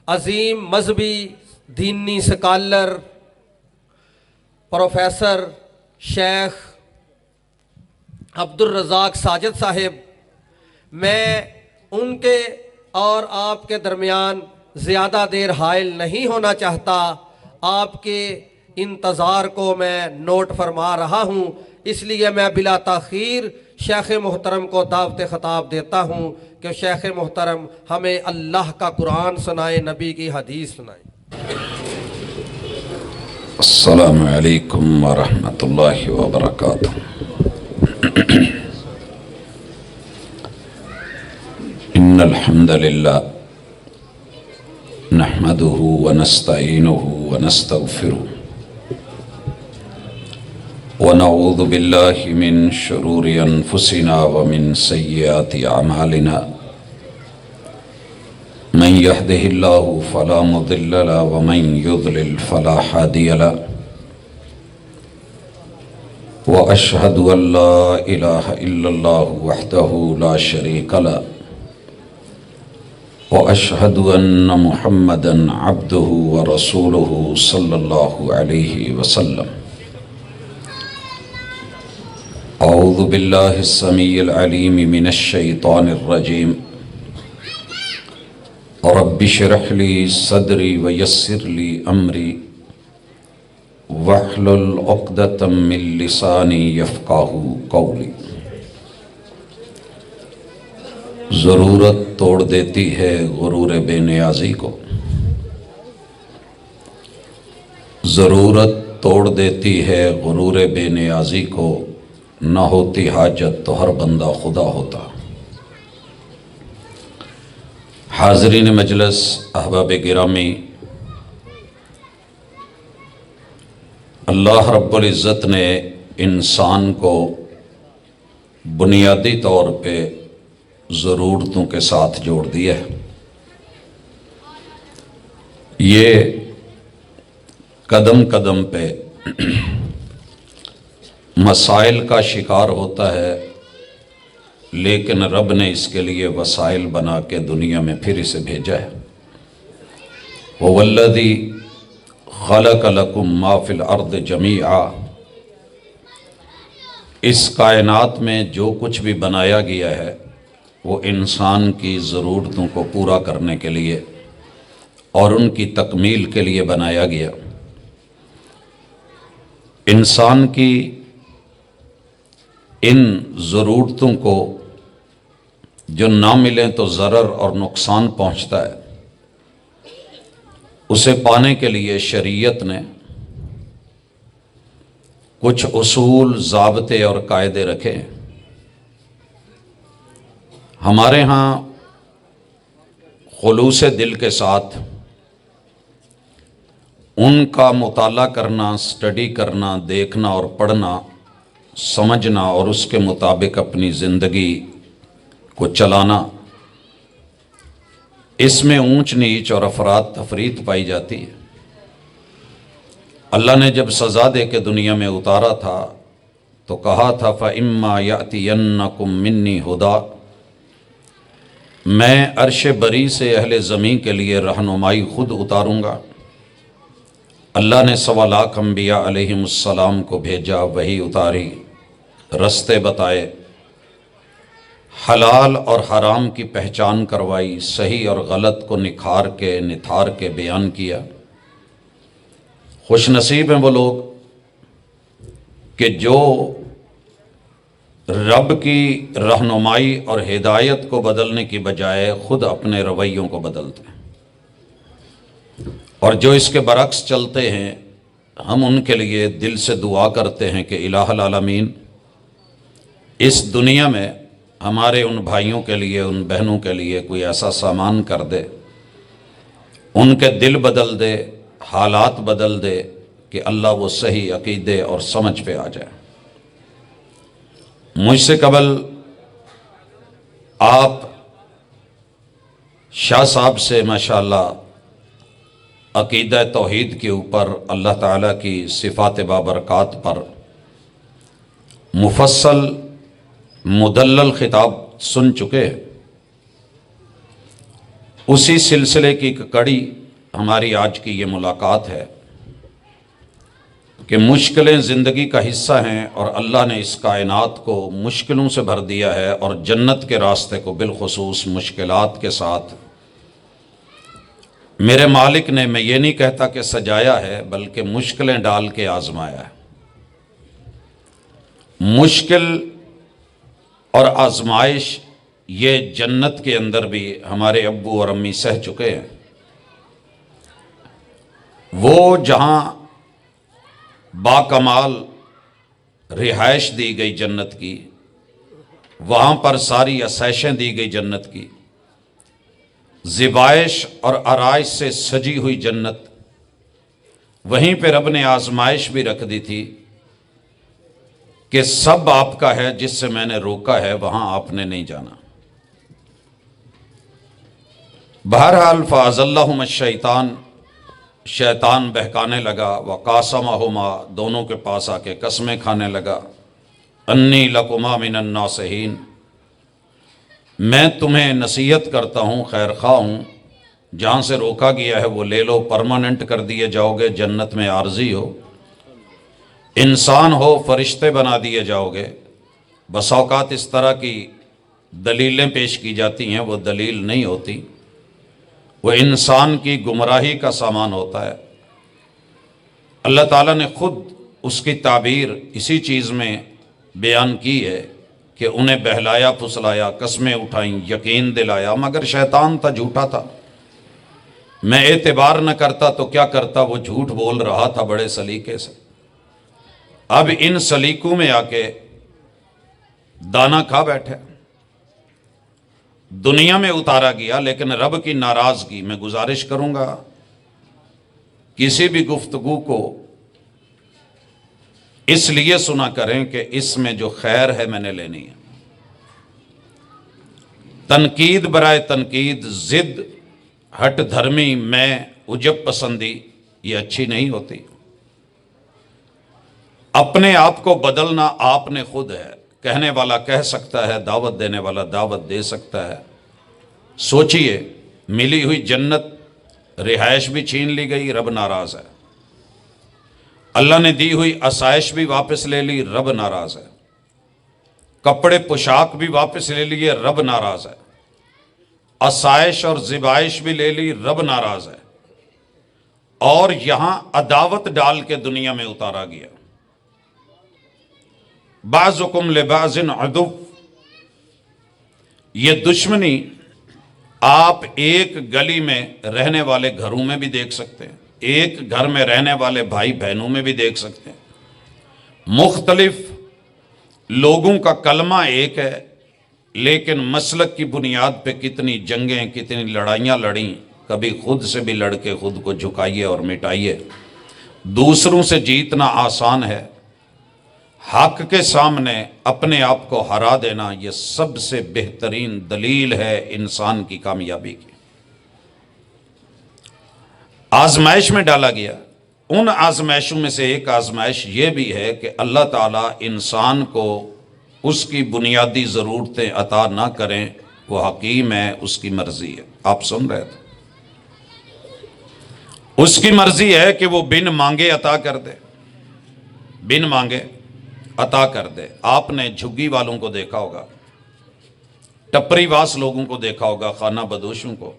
عظیم مذہبی دینی scholar professor شیخ عبدالرزاق ساجد صاحب، میں ان کے اور آپ کے درمیان زیادہ دیر حائل نہیں ہونا چاہتا۔ آپ کے انتظار کو میں نوٹ فرما رہا ہوں، اس لیے میں بلا تاخیر شیخ محترم کو دعوت خطاب دیتا ہوں کہ شیخ محترم ہمیں اللہ کا قرآن سنائے، نبی کی حدیث سنائے۔ السلام علیکم ورحمۃ اللہ وبرکاتہ۔ ان الحمد للہ نحمده ونستعینه ونستغفره ونعوذ باللہ من شرور انفسنا ومن سیئات اعمالنا، من يهده الله فلا مضل له ومن يضلل فلا هادي له، وأشهد أن لا إله إلا الله وحده لا شريك له، وأشهد أن محمدا عبده ورسوله صلى الله عليه وسلم۔ أعوذ بالله السميع العليم من الشيطان الرجيم، رب اشرح لي صدري ويسر لي أمري واحلل عقدة من لساني يفقهوا قولي۔ ضرورت توڑ دیتی ہے غرور بے نیازی کو، ضرورت توڑ دیتی ہے غرور بے نیازی کو، نہ ہوتی حاجت تو ہر بندہ خدا ہوتا۔ حاضرین مجلس، احباب گرامی، اللہ رب العزت نے انسان کو بنیادی طور پہ ضرورتوں کے ساتھ جوڑ دیا ہے۔ یہ قدم قدم پہ مسائل کا شکار ہوتا ہے، لیکن رب نے اس کے لیے وسائل بنا کے دنیا میں پھر اسے بھیجا ہے۔ وَهُوَ الَّذِي خَلَقَ لَكُم مَّا فِي الْأَرْضِ جَمِيعًا، اس کائنات میں جو کچھ بھی بنایا گیا ہے وہ انسان کی ضرورتوں کو پورا کرنے کے لیے اور ان کی تکمیل کے لیے بنایا گیا۔ انسان کی ان ضرورتوں کو جو نہ ملیں تو ضرر اور نقصان پہنچتا ہے، اسے پانے کے لیے شریعت نے کچھ اصول، ضابطے اور قاعدے رکھے ہیں۔ ہمارے ہاں خلوص دل کے ساتھ ان کا مطالعہ کرنا، اسٹڈی کرنا، دیکھنا اور پڑھنا، سمجھنا اور اس کے مطابق اپنی زندگی کو چلانا، اس میں اونچ نیچ اور افراد تفریط پائی جاتی ہے۔ اللہ نے جب سزا دے کے دنیا میں اتارا تھا تو کہا تھا فَإِمَّا يَأْتِيَنَّكُم مِّنِّي هُدًى، میں عرش بری سے اہل زمین کے لیے رہنمائی خود اتاروں گا۔ اللہ نے 1.25 لاکھ انبیاء علیہم السلام کو بھیجا، وحی اتاری، رستے بتائے، حلال اور حرام کی پہچان کروائی، صحیح اور غلط کو نتھار کے بیان کیا۔ خوش نصیب ہیں وہ لوگ کہ جو رب کی رہنمائی اور ہدایت کو بدلنے کی بجائے خود اپنے رویوں کو بدلتے ہیں، اور جو اس کے برعکس چلتے ہیں، ہم ان کے لیے دل سے دعا کرتے ہیں کہ الہ العالمین اس دنیا میں ہمارے ان بھائیوں کے لیے، ان بہنوں کے لیے کوئی ایسا سامان کر دے، ان کے دل بدل دے، حالات بدل دے کہ اللہ وہ صحیح عقیدے اور سمجھ پہ آ جائے۔ مجھ سے قبل آپ شاہ صاحب سے ماشاءاللہ عقیدہ توحید کے اوپر، اللہ تعالیٰ کی صفات بابرکات پر مفصل مدلل خطاب سن چکے ہیں۔ اسی سلسلے کی ایک کڑی ہماری آج کی یہ ملاقات ہے کہ مشکلیں زندگی کا حصہ ہیں، اور اللہ نے اس کائنات کو مشکلوں سے بھر دیا ہے، اور جنت کے راستے کو بالخصوص مشکلات کے ساتھ میرے مالک نے، میں یہ نہیں کہتا کہ سجایا ہے، بلکہ مشکلیں ڈال کے آزمایا ہے۔ مشکل اور آزمائش یہ جنت کے اندر بھی ہمارے ابو اور امی سہ چکے ہیں۔ وہ جہاں باکمال رہائش دی گئی جنت کی، وہاں پر ساری آسائشیں دی گئی جنت کی، ذبائش اور آرائش سے سجی ہوئی جنت، وہیں پہ رب نے آزمائش بھی رکھ دی تھی کہ سب آپ کا ہے، جس سے میں نے روکا ہے وہاں آپ نے نہیں جانا۔ بہرحال فَأَزَلَّهُمَا الشَّيْطَانُ، شیطان بہکانے لگا، وَقَاسَمَهُمَا، دونوں کے پاس آ کے قسمیں کھانے لگا، اَنِّي لَكُمَا مِنَ النَّاصِحِينَ، میں تمہیں نصیحت کرتا ہوں، خیر خواہ ہوں، جہاں سے روکا گیا ہے وہ لے لو، پرماننٹ کر دیے جاؤ گے، جنت میں عارضی ہو، انسان ہو فرشتے بنا دیے جاؤ گے۔ بس اوقات اس طرح کی دلیلیں پیش کی جاتی ہیں، وہ دلیل نہیں ہوتی، وہ انسان کی گمراہی کا سامان ہوتا ہے۔ اللہ تعالیٰ نے خود اس کی تعبیر اسی چیز میں بیان کی ہے کہ انہیں بہلایا پھسلایا، قسمیں اٹھائیں، یقین دلایا، مگر شیطان تھا، جھوٹا تھا۔ میں اعتبار نہ کرتا تو کیا کرتا، وہ جھوٹ بول رہا تھا بڑے سلیقے سے۔ اب ان سلیقوں میں آ کے دانا کھا بیٹھے، دنیا میں اتارا گیا، لیکن رب کی ناراضگی۔ میں گزارش کروں گا کسی بھی گفتگو کو اس لیے سنا کریں کہ اس میں جو خیر ہے میں نے لینی ہے۔ تنقید برائے تنقید، ضد، ہٹ دھرمی، میں عجب پسندی، یہ اچھی نہیں ہوتی۔ اپنے آپ کو بدلنا آپ نے خود ہے۔ کہنے والا کہہ سکتا ہے، دعوت دینے والا دعوت دے سکتا ہے۔ سوچئے، ملی ہوئی جنت، رہائش بھی چھین لی گئی، رب ناراض ہے۔ اللہ نے دی ہوئی آسائش بھی واپس لے لی، رب ناراض ہے۔ کپڑے پوشاک بھی واپس لے لیے، رب ناراض ہے۔ آسائش اور ذبائش بھی لے لی، رب ناراض ہے۔ اور یہاں عداوت ڈال کے دنیا میں اتارا گیا۔ بعضکم لبعض عدو، یہ دشمنی آپ ایک گلی میں رہنے والے گھروں میں بھی دیکھ سکتے ہیں، ایک گھر میں رہنے والے بھائی بہنوں میں بھی دیکھ سکتے ہیں۔ مختلف لوگوں کا کلمہ ایک ہے، لیکن مسلک کی بنیاد پہ کتنی جنگیں، کتنی لڑائیاں لڑیں۔ کبھی خود سے بھی لڑ کے خود کو جھکائیے اور مٹائیے۔ دوسروں سے جیتنا آسان ہے، حق کے سامنے اپنے آپ کو ہرا دینا یہ سب سے بہترین دلیل ہے انسان کی کامیابی کی۔ آزمائش میں ڈالا گیا۔ ان آزمائشوں میں سے ایک آزمائش یہ بھی ہے کہ اللہ تعالیٰ انسان کو اس کی بنیادی ضرورتیں عطا نہ کریں، وہ حکیم ہے، اس کی مرضی ہے۔ آپ سن رہے تھے، اس کی مرضی ہے کہ وہ بن مانگے عطا کر دے، بن مانگے عطا کر دے۔ آپ نے جھگی والوں کو دیکھا ہوگا، ٹپری واس لوگوں کو دیکھا ہوگا، خانہ بدوشوں کو۔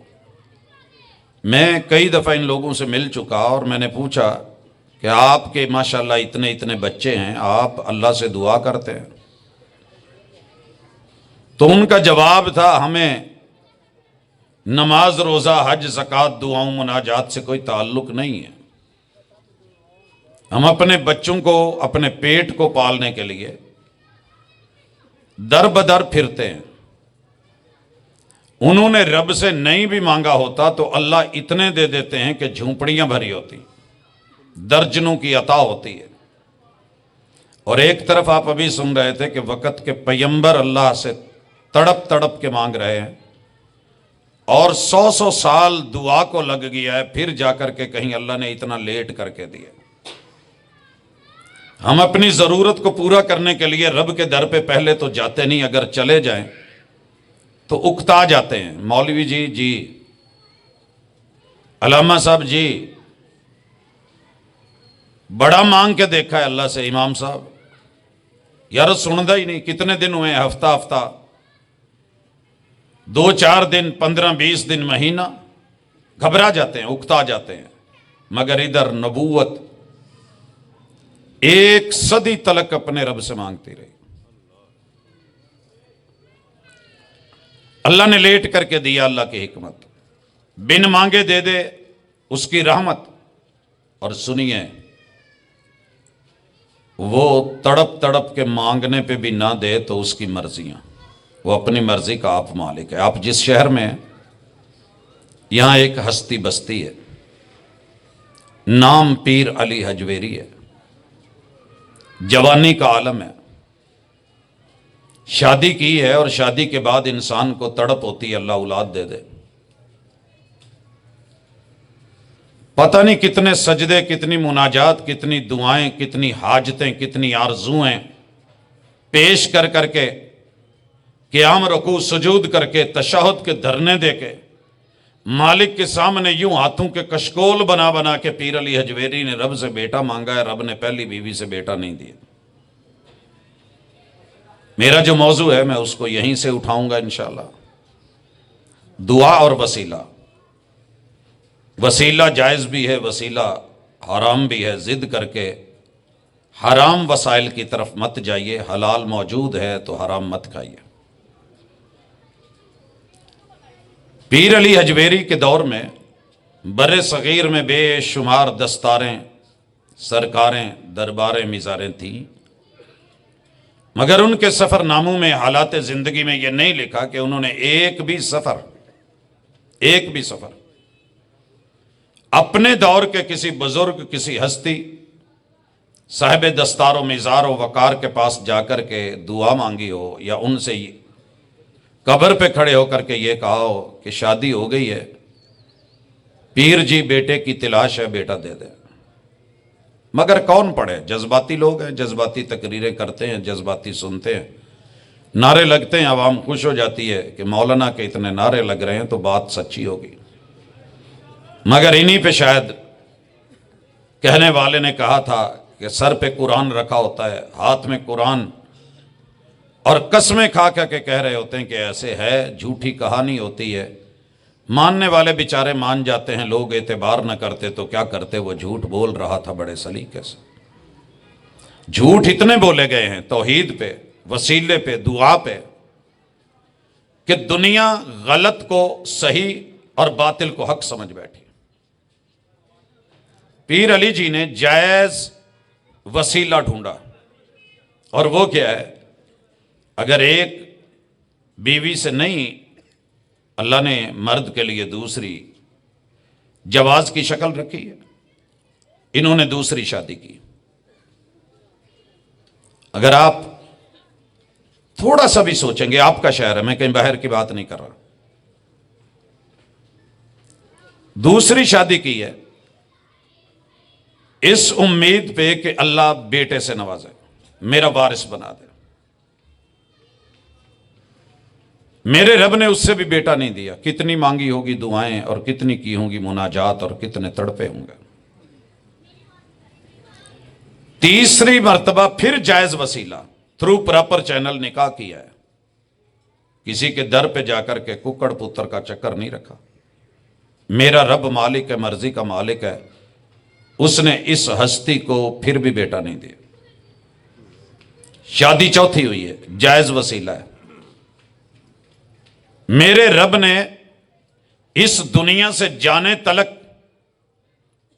میں کئی دفعہ ان لوگوں سے مل چکا اور میں نے پوچھا کہ آپ کے ماشاءاللہ اتنے اتنے بچے ہیں، آپ اللہ سے دعا کرتے ہیں؟ تو ان کا جواب تھا، ہمیں نماز، روزہ، حج، زکوٰۃ، دعاؤں، مناجات سے کوئی تعلق نہیں ہے۔ ہم اپنے بچوں کو، اپنے پیٹ کو پالنے کے لیے در بدر پھرتے ہیں۔ انہوں نے رب سے نہیں بھی مانگا ہوتا تو اللہ اتنے دے دیتے ہیں کہ جھونپڑیاں بھری ہوتی، درجنوں کی عطا ہوتی ہے۔ اور ایک طرف آپ ابھی سن رہے تھے کہ وقت کے پیمبر اللہ سے تڑپ تڑپ کے مانگ رہے ہیں، اور 100 سال دعا کو لگ گیا ہے، پھر جا کر کے کہیں اللہ نے اتنا لیٹ کر کے دیا۔ ہم اپنی ضرورت کو پورا کرنے کے لیے رب کے در پہ پہلے تو جاتے نہیں، اگر چلے جائیں تو اکتا جاتے ہیں، مولوی جی علامہ صاحب جی بڑا مانگ کے دیکھا ہے اللہ سے، امام صاحب یار سندا ہی نہیں، کتنے دن ہوئے، ہفتہ ہفتہ، 2-4 دن، 15-20 دن، مہینہ، گھبرا جاتے ہیں، اکتا جاتے ہیں۔ مگر ادھر نبوت 1 صدی تلک اپنے رب سے مانگتی رہی۔ اللہ نے لیٹ کر کے دیا، اللہ کی حکمت، بن مانگے دے دے، اس کی رحمت۔ اور سنیے، وہ تڑپ تڑپ کے مانگنے پہ بھی نہ دے تو اس کی مرضیاں، وہ اپنی مرضی کا آپ مالک ہے۔ آپ جس شہر میں ہیں، یہاں ایک ہستی بستی ہے، نام پیر علی حجویری ہے، جوانی کا عالم ہے، شادی کی ہے، اور شادی کے بعد انسان کو تڑپ ہوتی ہے اللہ اولاد دے دے۔ پتہ نہیں کتنے سجدے، کتنی مناجات، کتنی دعائیں، کتنی حاجتیں، کتنی آرزویں پیش کر کر کے، قیام، رکوع، سجود کر کے، تشہد کے دھرنے دے کے، مالک کے سامنے یوں ہاتھوں کے کشکول بنا بنا کے پیر علی حجویری نے رب سے بیٹا مانگا ہے۔ رب نے پہلی بیوی سے بیٹا نہیں دیا۔ میرا جو موضوع ہے میں اس کو یہیں سے اٹھاؤں گا انشاءاللہ، دعا اور وسیلہ۔ وسیلہ جائز بھی ہے، وسیلہ حرام بھی ہے۔ ضد کر کے حرام وسائل کی طرف مت جائیے، حلال موجود ہے تو حرام مت کھائیے۔ پیر علی حجویری کے دور میں بر صغیر میں بے شمار دستاریں، سرکاریں، درباریں، مزاریں تھیں، مگر ان کے سفر ناموں میں، حالات زندگی میں یہ نہیں لکھا کہ انہوں نے ایک بھی سفر اپنے دور کے کسی بزرگ، کسی ہستی، صاحب دستار و مزار و وقار کے پاس جا کر کے دعا مانگی ہو، یا ان سے قبر پہ کھڑے ہو کر کے یہ کہا ہو کہ شادی ہو گئی ہے، پیر جی بیٹے کی تلاش ہے، بیٹا دے دیں۔ مگر کون پڑھے؟ جذباتی لوگ ہیں، جذباتی تقریریں کرتے ہیں، جذباتی سنتے ہیں، نعرے لگتے ہیں، عوام خوش ہو جاتی ہے کہ مولانا کے اتنے نعرے لگ رہے ہیں تو بات سچی ہوگی۔ مگر انہی پہ شاید کہنے والے نے کہا تھا کہ سر پہ قرآن رکھا ہوتا ہے، ہاتھ میں قرآن، اور قسمیں کھا کھا کے کہہ رہے ہوتے ہیں کہ ایسے ہے، جھوٹی کہانی ہوتی ہے، ماننے والے بیچارے مان جاتے ہیں، لوگ اعتبار نہ کرتے تو کیا کرتے، وہ جھوٹ بول رہا تھا بڑے سلیقے سے۔ جھوٹ اتنے بولے گئے ہیں توحید پہ، وسیلے پہ، دعا پہ، کہ دنیا غلط کو صحیح اور باطل کو حق سمجھ بیٹھی۔ پیر علی جی نے جائز وسیلہ ڈھونڈا، اور وہ کیا ہے؟ اگر ایک بیوی سے نہیں، اللہ نے مرد کے لیے دوسری جواز کی شکل رکھی ہے، انہوں نے دوسری شادی کی۔ اگر آپ تھوڑا سا بھی سوچیں گے، آپ کا شہر ہے، میں کہیں باہر کی بات نہیں کر رہا، دوسری شادی کی ہے اس امید پہ کہ اللہ بیٹے سے نوازے، میرا وارث بنا دے، میرے رب نے اس سے بھی بیٹا نہیں دیا، کتنی مانگی ہوگی دعائیں، اور کتنی کی ہوں گی مناجات، اور کتنے تڑپے ہوں گے۔ تیسری مرتبہ پھر جائز وسیلہ، تھرو پراپر چینل نکاح کیا ہے، کسی کے در پہ جا کر کے ککڑ پتر کا چکر نہیں رکھا۔ میرا رب مالک ہے، مرضی کا مالک ہے، اس نے اس ہستی کو پھر بھی بیٹا نہیں دیا۔ شادی چوتھی ہوئی ہے، جائز وسیلہ ہے۔ میرے رب نے اس دنیا سے جانے تلک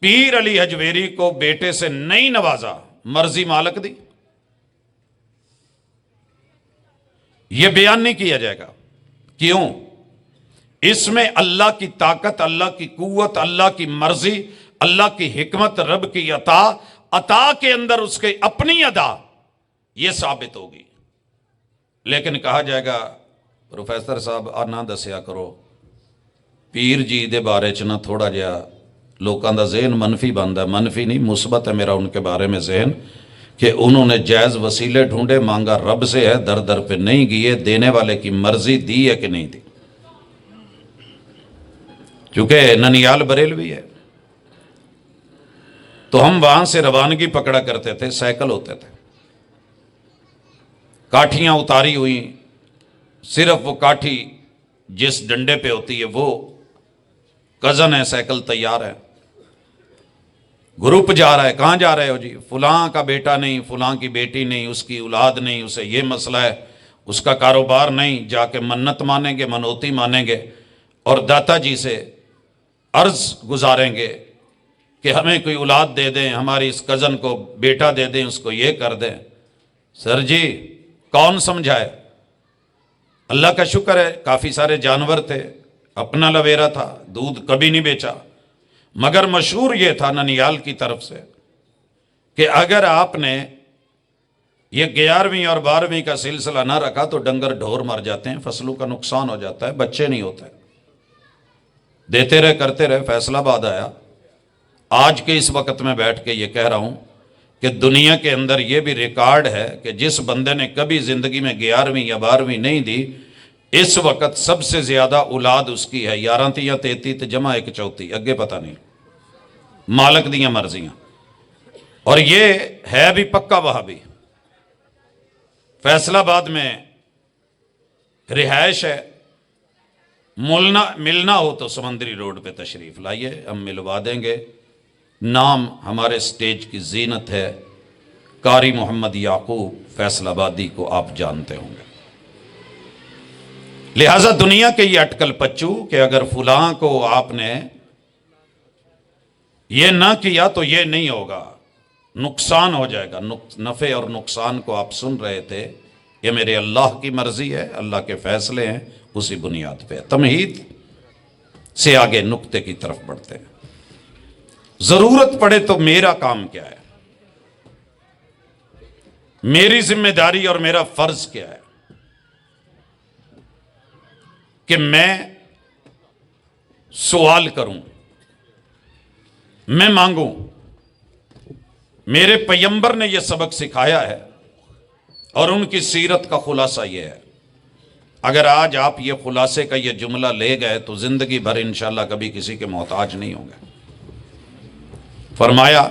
پیر علی حجویری کو بیٹے سے نہیں نوازا، مرضی مالک دی۔ یہ بیان نہیں کیا جائے گا، کیوں؟ اس میں اللہ کی طاقت، اللہ کی قوت، اللہ کی مرضی، اللہ کی حکمت، رب کی عطا کے اندر اس کے اپنی ادا، یہ ثابت ہوگی۔ لیکن کہا جائے گا پروفیسر صاحب آ نہ دسیا کرو، پیر جی دے بارے چ نہ تھوڑا جہا لوکاں دا ذہن منفی بندا ہے۔ منفی نہیں، مثبت ہے میرا ان کے بارے میں ذہن، کہ انہوں نے جائز وسیلے ڈھونڈے، مانگا رب سے ہے، در در پہ نہیں گئے، دینے والے کی مرضی دی ہے کہ نہیں دی۔ چونکہ ننیال بریلوی ہے تو ہم وہاں سے روانگی پکڑا کرتے تھے، سائیکل ہوتے تھے، کاٹھیاں اتاری ہوئی، صرف وہ کاٹھی جس ڈنڈے پہ ہوتی ہے وہ کزن ہے، سائیکل تیار ہے، گروپ جا رہا ہے، کہاں جا رہے ہو جی؟ فلاں کا بیٹا نہیں، فلاں کی بیٹی نہیں، اس کی اولاد نہیں، اسے یہ مسئلہ ہے، اس کا کاروبار نہیں، جا کے منت مانیں گے، منوتی مانیں گے اور داتا جی سے عرض گزاریں گے کہ ہمیں کوئی اولاد دے دیں، ہماری اس کزن کو بیٹا دے دیں، اس کو یہ کر دیں۔ سر جی کون سمجھائے؟ اللہ کا شکر ہے کافی سارے جانور تھے، اپنا لویرا تھا، دودھ کبھی نہیں بیچا، مگر مشہور یہ تھا ننیال کی طرف سے کہ اگر آپ نے یہ 11ویں اور 12ویں کا سلسلہ نہ رکھا تو ڈنگر ڈھور مر جاتے ہیں، فصلوں کا نقصان ہو جاتا ہے، بچے نہیں ہوتے۔ دیتے رہے کرتے رہے، فیصلہ آباد آیا۔ آج کے اس وقت میں بیٹھ کے یہ کہہ رہا ہوں کہ دنیا کے اندر یہ بھی ریکارڈ ہے کہ جس بندے نے کبھی زندگی میں 11ویں یا 12ویں نہیں دی، اس وقت سب سے زیادہ اولاد اس کی ہے 11 یا 33 جمع 1 34، اگے پتہ نہیں، مالک دیاں مرضیاں۔ اور یہ ہے بھی پکا وہابی۔ فیصل آباد میں رہائش ہے، ملنا ہو تو سمندری روڈ پہ تشریف لائیے، ہم ملوا دیں گے۔ نام ہمارے سٹیج کی زینت ہے قاری محمد یعقوب فیصل آبادی کو آپ جانتے ہوں گے۔ لہٰذا دنیا کے یہ اٹکل پچو کہ اگر فلاں کو آپ نے یہ نہ کیا تو یہ نہیں ہوگا، نقصان ہو جائے گا، نفع اور نقصان کو آپ سن رہے تھے، یہ میرے اللہ کی مرضی ہے، اللہ کے فیصلے ہیں، اسی بنیاد پہ تمہید سے آگے نقطے کی طرف بڑھتے ہیں۔ ضرورت پڑے تو میرا کام کیا ہے، میری ذمہ داری اور میرا فرض کیا ہے کہ میں سوال کروں، میں مانگوں۔ میرے پیغمبر نے یہ سبق سکھایا ہے اور ان کی سیرت کا خلاصہ یہ ہے۔ اگر آج آپ یہ خلاصے کا یہ جملہ لے گئے تو زندگی بھر انشاءاللہ کبھی کسی کے محتاج نہیں ہوں گے۔ فرمایا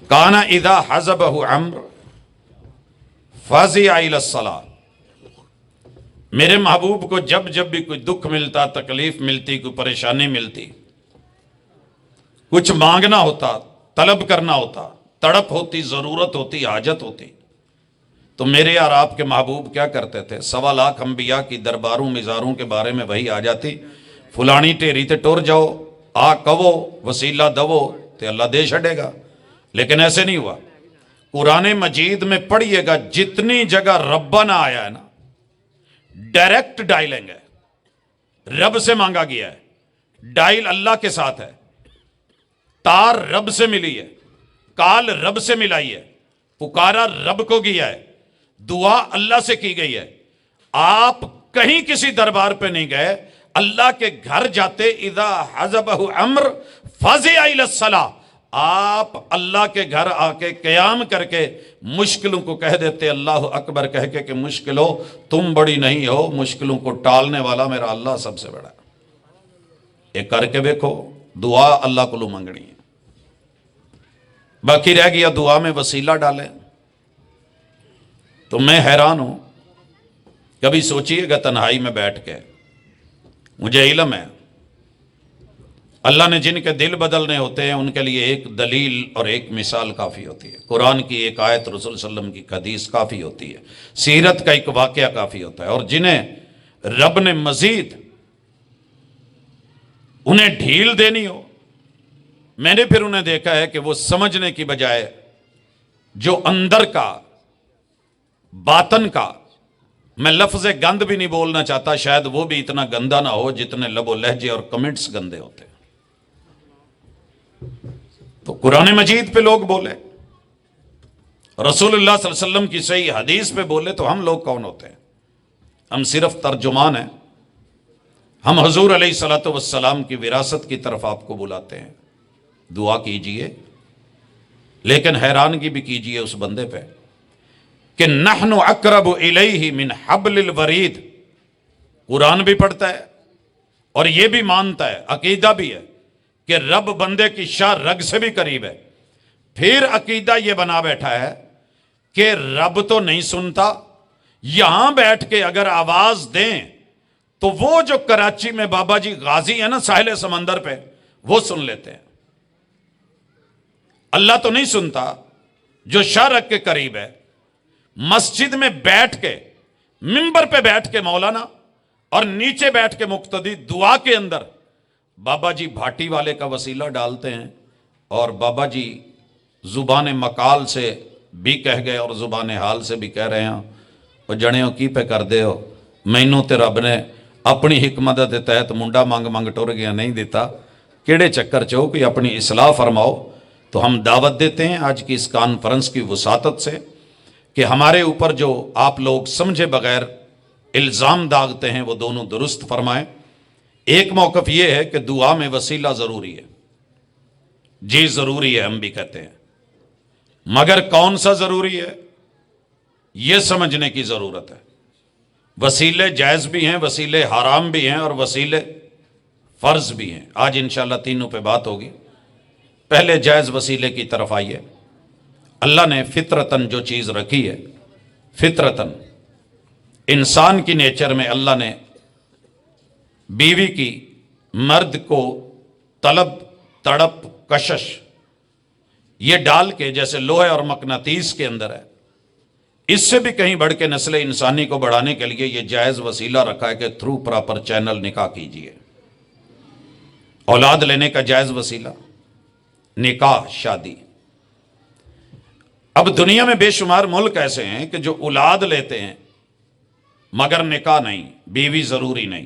کان اذا حزبہ عمر فزع الی الصلاۃ، میرے محبوب کو جب جب بھی کوئی دکھ ملتا، تکلیف ملتی، کوئی پریشانی ملتی، کچھ مانگنا ہوتا، طلب کرنا ہوتا، تڑپ ہوتی، ضرورت ہوتی، حاجت ہوتی، تو میرے اور آپ کے محبوب کیا کرتے تھے؟ 1.25 لاکھ انبیاء کی درباروں مزاروں کے بارے میں وہی آ جاتی، فلانی ٹیری تے ٹر جاؤ، آ کہو، وسیلہ دو تے اللہ دے چھڑے گا۔ لیکن ایسے نہیں ہوا۔ قرآن مجید میں پڑھیے گا، جتنی جگہ ربنا آیا ہے نا، ڈائریکٹ ڈائلنگ ہے، رب سے مانگا گیا ہے، ڈائل اللہ کے ساتھ ہے، تار رب سے ملی ہے، کال رب سے ملائی ہے، پکارا رب کو کیا ہے، دعا اللہ سے کی گئی ہے۔ آپ کہیں کسی دربار پہ نہیں گئے، اللہ کے گھر جاتے، اذا حزبہ امر فزع الی الصلاۃ، آپ اللہ کے گھر آ کے قیام کر کے مشکلوں کو کہہ دیتے اللہ اکبر کہہ کے کہ مشکلوں تم بڑی نہیں ہو، مشکلوں کو ٹالنے والا میرا اللہ سب سے بڑا ہے۔ یہ کر کے دیکھو، دعا اللہ کو لو منگنی ہے۔ باقی رہ گیا دعا میں وسیلہ ڈالیں، تو میں حیران ہوں، کبھی سوچئے گا تنہائی میں بیٹھ کے، مجھے علم ہے اللہ نے جن کے دل بدلنے ہوتے ہیں ان کے لیے ایک دلیل اور ایک مثال کافی ہوتی ہے، قرآن کی ایک آیت، رسول صلی اللہ علیہ وسلم کی حدیث کافی ہوتی ہے، سیرت کا ایک واقعہ کافی ہوتا ہے۔ اور جنہیں رب نے مزید انہیں ڈھیل دینی ہو، میں نے پھر انہیں دیکھا ہے کہ وہ سمجھنے کی بجائے جو اندر کا، باطن کا، میں لفظ گند بھی نہیں بولنا چاہتا، شاید وہ بھی اتنا گندا نہ ہو جتنے لب و لہجے اور کمنٹس گندے ہوتے ہیں، تو قرآن مجید پہ لوگ بولے، رسول اللہ صلی اللہ علیہ وسلم کی صحیح حدیث پہ بولے، تو ہم لوگ کون ہوتے ہیں؟ ہم صرف ترجمان ہیں۔ ہم حضور علیہ الصلوۃ والسلام کی وراثت کی طرف آپ کو بلاتے ہیں، دعا کیجئے، لیکن حیرانگی بھی کیجئے اس بندے پہ کہ نحن اقرب الیہ من حبل الورید، قرآن بھی پڑھتا ہے، اور یہ بھی مانتا ہے, عقیدہ بھی ہے کہ رب بندے کی شاہ رگ سے بھی قریب ہے. پھر عقیدہ یہ بنا بیٹھا ہے کہ رب تو نہیں سنتا, یہاں بیٹھ کے اگر آواز دیں تو وہ جو کراچی میں بابا جی غازی ہے نا ساحل سمندر پہ, وہ سن لیتے ہیں. اللہ تو نہیں سنتا جو شاہ رگ کے قریب ہے. مسجد میں بیٹھ کے, منبر پہ بیٹھ کے مولانا اور نیچے بیٹھ کے مقتدی دعا کے اندر بابا جی بھاٹی والے کا وسیلہ ڈالتے ہیں, اور بابا جی زبان مقال سے بھی کہہ گئے اور زبان حال سے بھی کہہ رہے ہیں, وہ جڑیوں کی پہ کر دے ہو, مینوں تے رب نے اپنی حکمت دے تحت منڈا منگ منگ ٹر گیا نہیں دیتا, کیڑے چکر چو کہ اپنی اصلاح فرماؤ. تو ہم دعوت دیتے ہیں آج کی اس کانفرنس کی وساطت سے کہ ہمارے اوپر جو آپ لوگ سمجھے بغیر الزام داغتے ہیں وہ دونوں درست فرمائیں. ایک موقف یہ ہے کہ دعا میں وسیلہ ضروری ہے, جی ضروری ہے, ہم بھی کہتے ہیں, مگر کون سا ضروری ہے یہ سمجھنے کی ضرورت ہے. وسیلے جائز بھی ہیں, وسیلے حرام بھی ہیں, اور وسیلے فرض بھی ہیں. آج انشاءاللہ تینوں پہ بات ہوگی. پہلے جائز وسیلے کی طرف آئیے. اللہ نے فطرتاً جو چیز رکھی ہے, فطرتاً انسان کی نیچر میں اللہ نے بیوی کی مرد کو طلب, تڑپ, کشش یہ ڈال کے جیسے لوہے اور مقناطیس کے اندر ہے, اس سے بھی کہیں بڑھ کے نسل انسانی کو بڑھانے کے لیے یہ جائز وسیلہ رکھا ہے کہ تھرو پراپر چینل نکاح کیجئے. اولاد لینے کا جائز وسیلہ نکاح, شادی. اب دنیا میں بے شمار ملک ایسے ہیں کہ جو اولاد لیتے ہیں مگر نکاح نہیں, بیوی ضروری نہیں.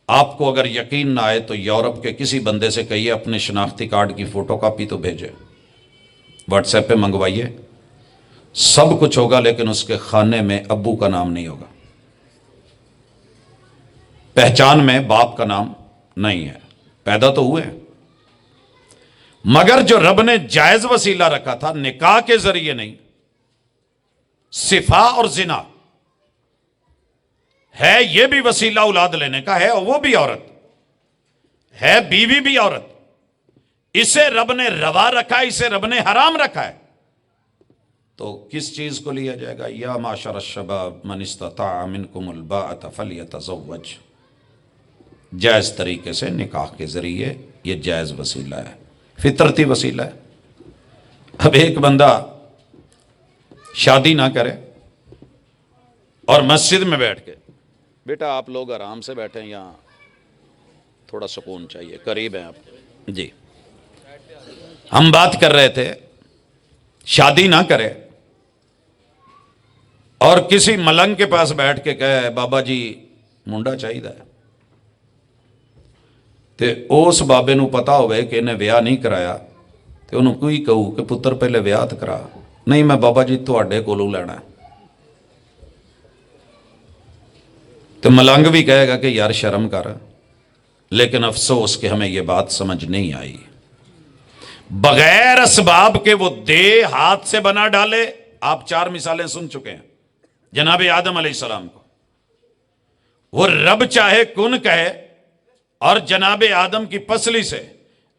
آپ کو اگر یقین نہ آئے تو یورپ کے کسی بندے سے کہیے اپنے شناختی کارڈ کی فوٹو کاپی تو بھیجے, واٹس ایپ پہ منگوائیے, سب کچھ ہوگا لیکن اس کے خانے میں ابو کا نام نہیں ہوگا, پہچان میں باپ کا نام نہیں ہے. پیدا تو ہوئے مگر جو رب نے جائز وسیلہ رکھا تھا نکاح کے ذریعے نہیں, صفا اور زنا ہے, یہ بھی وسیلہ اولاد لینے کا ہے, اور وہ بھی عورت ہے, بیوی بھی عورت. اسے رب نے روا رکھا ہے, اسے رب نے حرام رکھا ہے. تو کس چیز کو لیا جائے گا؟ یا معاشر الشباب من استطاع منکم الباءۃ فلیتزوج. جائز طریقے سے نکاح کے ذریعے یہ جائز وسیلہ ہے, فطرتی وسیلہ ہے. اب ایک بندہ شادی نہ کرے اور مسجد میں بیٹھ کے, بیٹا آپ لوگ آرام سے بیٹھیں, یہاں تھوڑا سکون چاہیے, قریب ہیں آپ جی. ہم بات کر رہے تھے شادی نہ کرے اور کسی ملنگ کے پاس بیٹھ کے کہے بابا جی منڈا چاہیے تے اس بابے نو پتا ہوئے کہ انہیں ویاہ نہیں کرایا تے انہوں کوئی کہو کہ پتر پہلے ویاہ تے کرا, نہیں میں بابا جی تواڈے کولوں لینا ہے, تو ملنگ بھی کہے گا کہ یار شرم کر. لیکن افسوس کہ ہمیں یہ بات سمجھ نہیں آئی. بغیر اسباب کے وہ دے ہاتھ سے بنا ڈالے. آپ 4 مثالیں سن چکے ہیں جناب آدم علیہ السلام کو. وہ رب چاہے کن کہے اور جناب آدم کی پسلی سے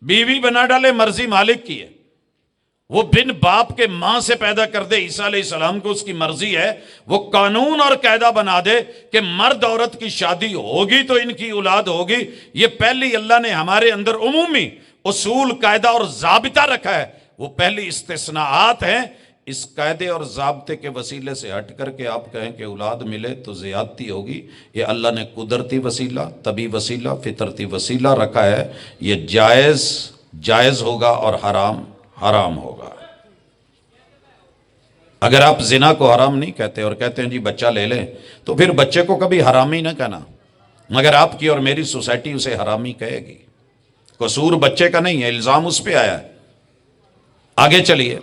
بیوی بنا ڈالے, مرضی مالک کی ہے. وہ بن باپ کے ماں سے پیدا کر دے عیسیٰ علیہ السلام کو, اس کی مرضی ہے. وہ قانون اور قاعدہ بنا دے کہ مرد عورت کی شادی ہوگی تو ان کی اولاد ہوگی. یہ پہلی اللہ نے ہمارے اندر عمومی اصول, قاعدہ اور ضابطہ رکھا ہے. وہ پہلی استثناءات ہیں. اس قاعدے اور ضابطے کے وسیلے سے ہٹ کر کے آپ کہیں کہ اولاد ملے تو زیادتی ہوگی. یہ اللہ نے قدرتی وسیلہ, طبی وسیلہ, فطرتی وسیلہ رکھا ہے. یہ جائز ہوگا اور حرام ہوگا. اگر آپ زنا کو حرام نہیں کہتے اور کہتے ہیں جی بچہ لے لیں, تو پھر بچے کو کبھی حرامی نہ کہنا, مگر آپ کی اور میری سوسائٹی اسے حرامی کہے گی. قصور بچے کا نہیں ہے, الزام اس پہ آیا ہے. آگے چلیے.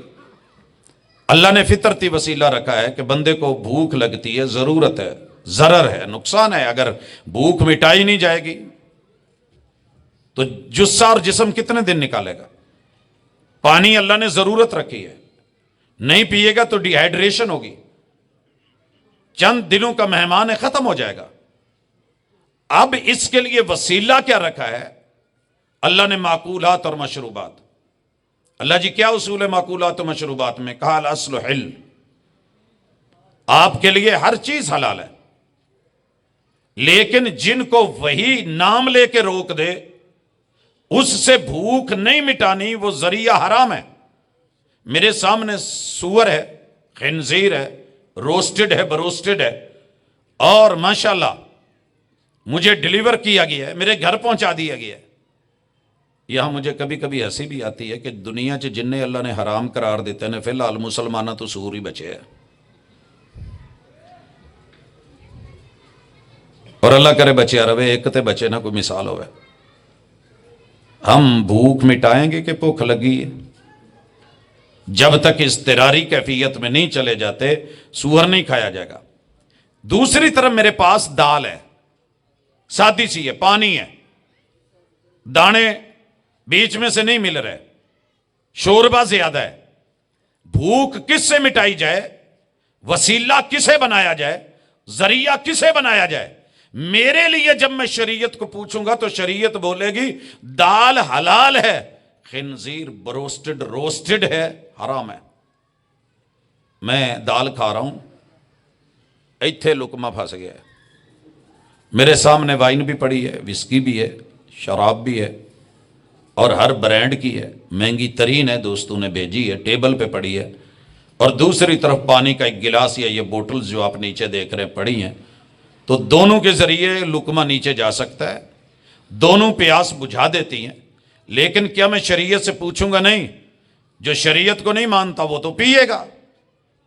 اللہ نے فطرتی وسیلہ رکھا ہے کہ بندے کو بھوک لگتی ہے, ضرورت ہے, ضرر ہے, نقصان ہے. اگر بھوک مٹائی نہیں جائے گی تو جسہ اور جسم کتنے دن نکالے گا؟ پانی اللہ نے ضرورت رکھی ہے, نہیں پیے گا تو ڈی ہائیڈریشن ہوگی, چند دنوں کا مہمان ہے, ختم ہو جائے گا. اب اس کے لیے وسیلہ کیا رکھا ہے؟ اللہ نے معقولات اور مشروبات. اللہ جی کیا اصول ہے معقولات و مشروبات میں؟ کہا الاصل حل، آپ کے لیے ہر چیز حلال ہے، لیکن جن کو وہی نام لے کے روک دے اس سے بھوک نہیں مٹانی، وہ ذریعہ حرام ہے. میرے سامنے سور ہے، خنزیر ہے، روسٹڈ ہے، بروسٹڈ ہے، اور ماشاءاللہ مجھے ڈیلیور کیا گیا ہے، میرے گھر پہنچا دیا گیا ہے. یہاں مجھے کبھی کبھی ہنسی بھی آتی ہے کہ دنیا چ جن اللہ نے حرام قرار دیتے ہیں فی الحال مسلمانہ تو سور ہی بچے ہیں، اور اللہ کرے بچیا رہے، ایک تے بچے نہ کوئی مثال ہوئے. ہم بھوک مٹائیں گے کہ بھوک لگی ہے؟ جب تک اضطراری کیفیت میں نہیں چلے جاتے سور نہیں کھایا جائے گا. دوسری طرف میرے پاس دال ہے، سادی سی ہے، پانی ہے، دانے بیچ میں سے نہیں مل رہے، شوربہ زیادہ ہے. بھوک کس سے مٹائی جائے؟ وسیلہ کسے بنایا جائے؟ ذریعہ کسے بنایا جائے؟ میرے لیے جب میں شریعت کو پوچھوں گا تو شریعت بولے گی دال حلال ہے، خنزیر بروسٹڈ روسٹڈ ہے، حرام ہے. میں دال کھا رہا ہوں، ایتھے لقمہ پھنس گیا ہے. میرے سامنے وائن بھی پڑی ہے، وسکی بھی ہے، شراب بھی ہے، اور ہر برانڈ کی ہے، مہنگی ترین ہے، دوستوں نے بھیجی ہے، ٹیبل پہ پڑی ہے. اور دوسری طرف پانی کا ایک گلاس یا یہ بوٹلز جو آپ نیچے دیکھ رہے ہیں پڑی ہیں. تو دونوں کے ذریعے لقمہ نیچے جا سکتا ہے، دونوں پیاس بجھا دیتی ہیں. لیکن کیا میں شریعت سے پوچھوں گا؟ نہیں. جو شریعت کو نہیں مانتا وہ تو پیے گا،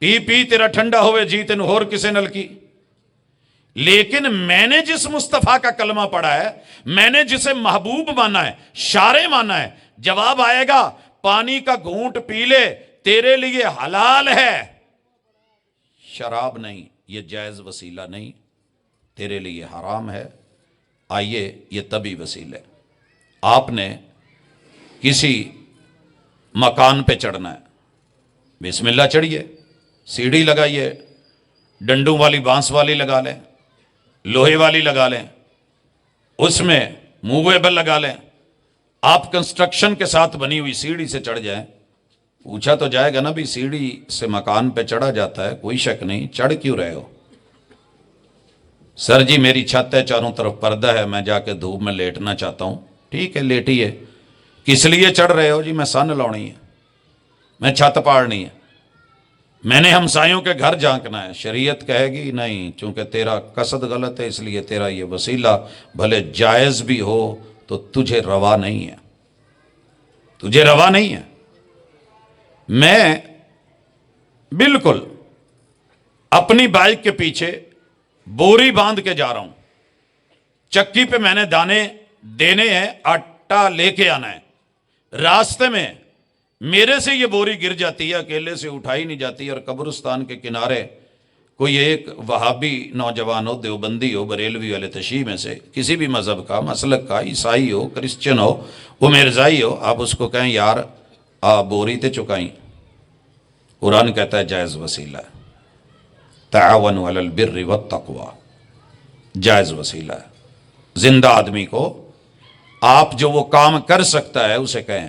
پی پی تیرا ٹھنڈا ہوئے جی تین اور کسے نل کی. لیکن میں نے جس مصطفیٰ کا کلمہ پڑھا ہے، میں نے جسے محبوب مانا ہے، شارع مانا ہے، جواب آئے گا پانی کا گھونٹ پی لے تیرے لیے حلال ہے، شراب نہیں، یہ جائز وسیلہ نہیں، تیرے لیے حرام ہے. آئیے یہ تبھی وسیلہ ہے. آپ نے کسی مکان پہ چڑھنا ہے، بسم اللہ چڑھیے، سیڑھی لگائیے، ڈنڈوں والی بانس والی لگا لیں، لوہے والی لگا لیں، اس میں موویبل لگا لیں. آپ کنسٹرکشن کے ساتھ بنی ہوئی سیڑھی سے چڑھ جائیں. پوچھا تو جائے گا نا بھی سیڑھی سے مکان پہ چڑھا جاتا ہے، کوئی شک نہیں، چڑھ کیوں رہے ہو؟ سر جی میری چھت ہے، چاروں طرف پردہ ہے، میں جا کے دھوپ میں لیٹنا چاہتا ہوں. ٹھیک ہے لیٹیے. کس لیے چڑھ رہے ہو؟ جی میں سن لاؤنی ہے، میں چھت پاڑنی ہے، میں نے ہمسایوں کے گھر جھانکنا ہے. شریعت کہے گی نہیں، چونکہ تیرا قصد غلط ہے اس لیے تیرا یہ وسیلہ بھلے جائز بھی ہو تو تجھے روا نہیں ہے، تجھے روا نہیں ہے. میں بالکل اپنی بائک کے پیچھے بوری باندھ کے جا رہا ہوں، چکی پہ میں نے دانے دینے ہیں، آٹا لے کے آنا ہے. راستے میں میرے سے یہ بوری گر جاتی ہے، اکیلے سے اٹھائی نہیں جاتی، اور قبرستان کے کنارے کوئی ایک وہابی نوجوان ہو، دیوبندی ہو، بریلوی والے تشیع میں سے، کسی بھی مذہب کا، مسلک کا، عیسائی ہو، کرسچن ہو، وہ مرزائی ہو، آپ اس کو کہیں یار بوری تے چکائیں. قرآن کہتا ہے جائز وسیلہ ہے. تعاونوا علی البر والتقوی، جائز وسیلہ ہے. زندہ آدمی کو آپ جو وہ کام کر سکتا ہے اسے کہیں،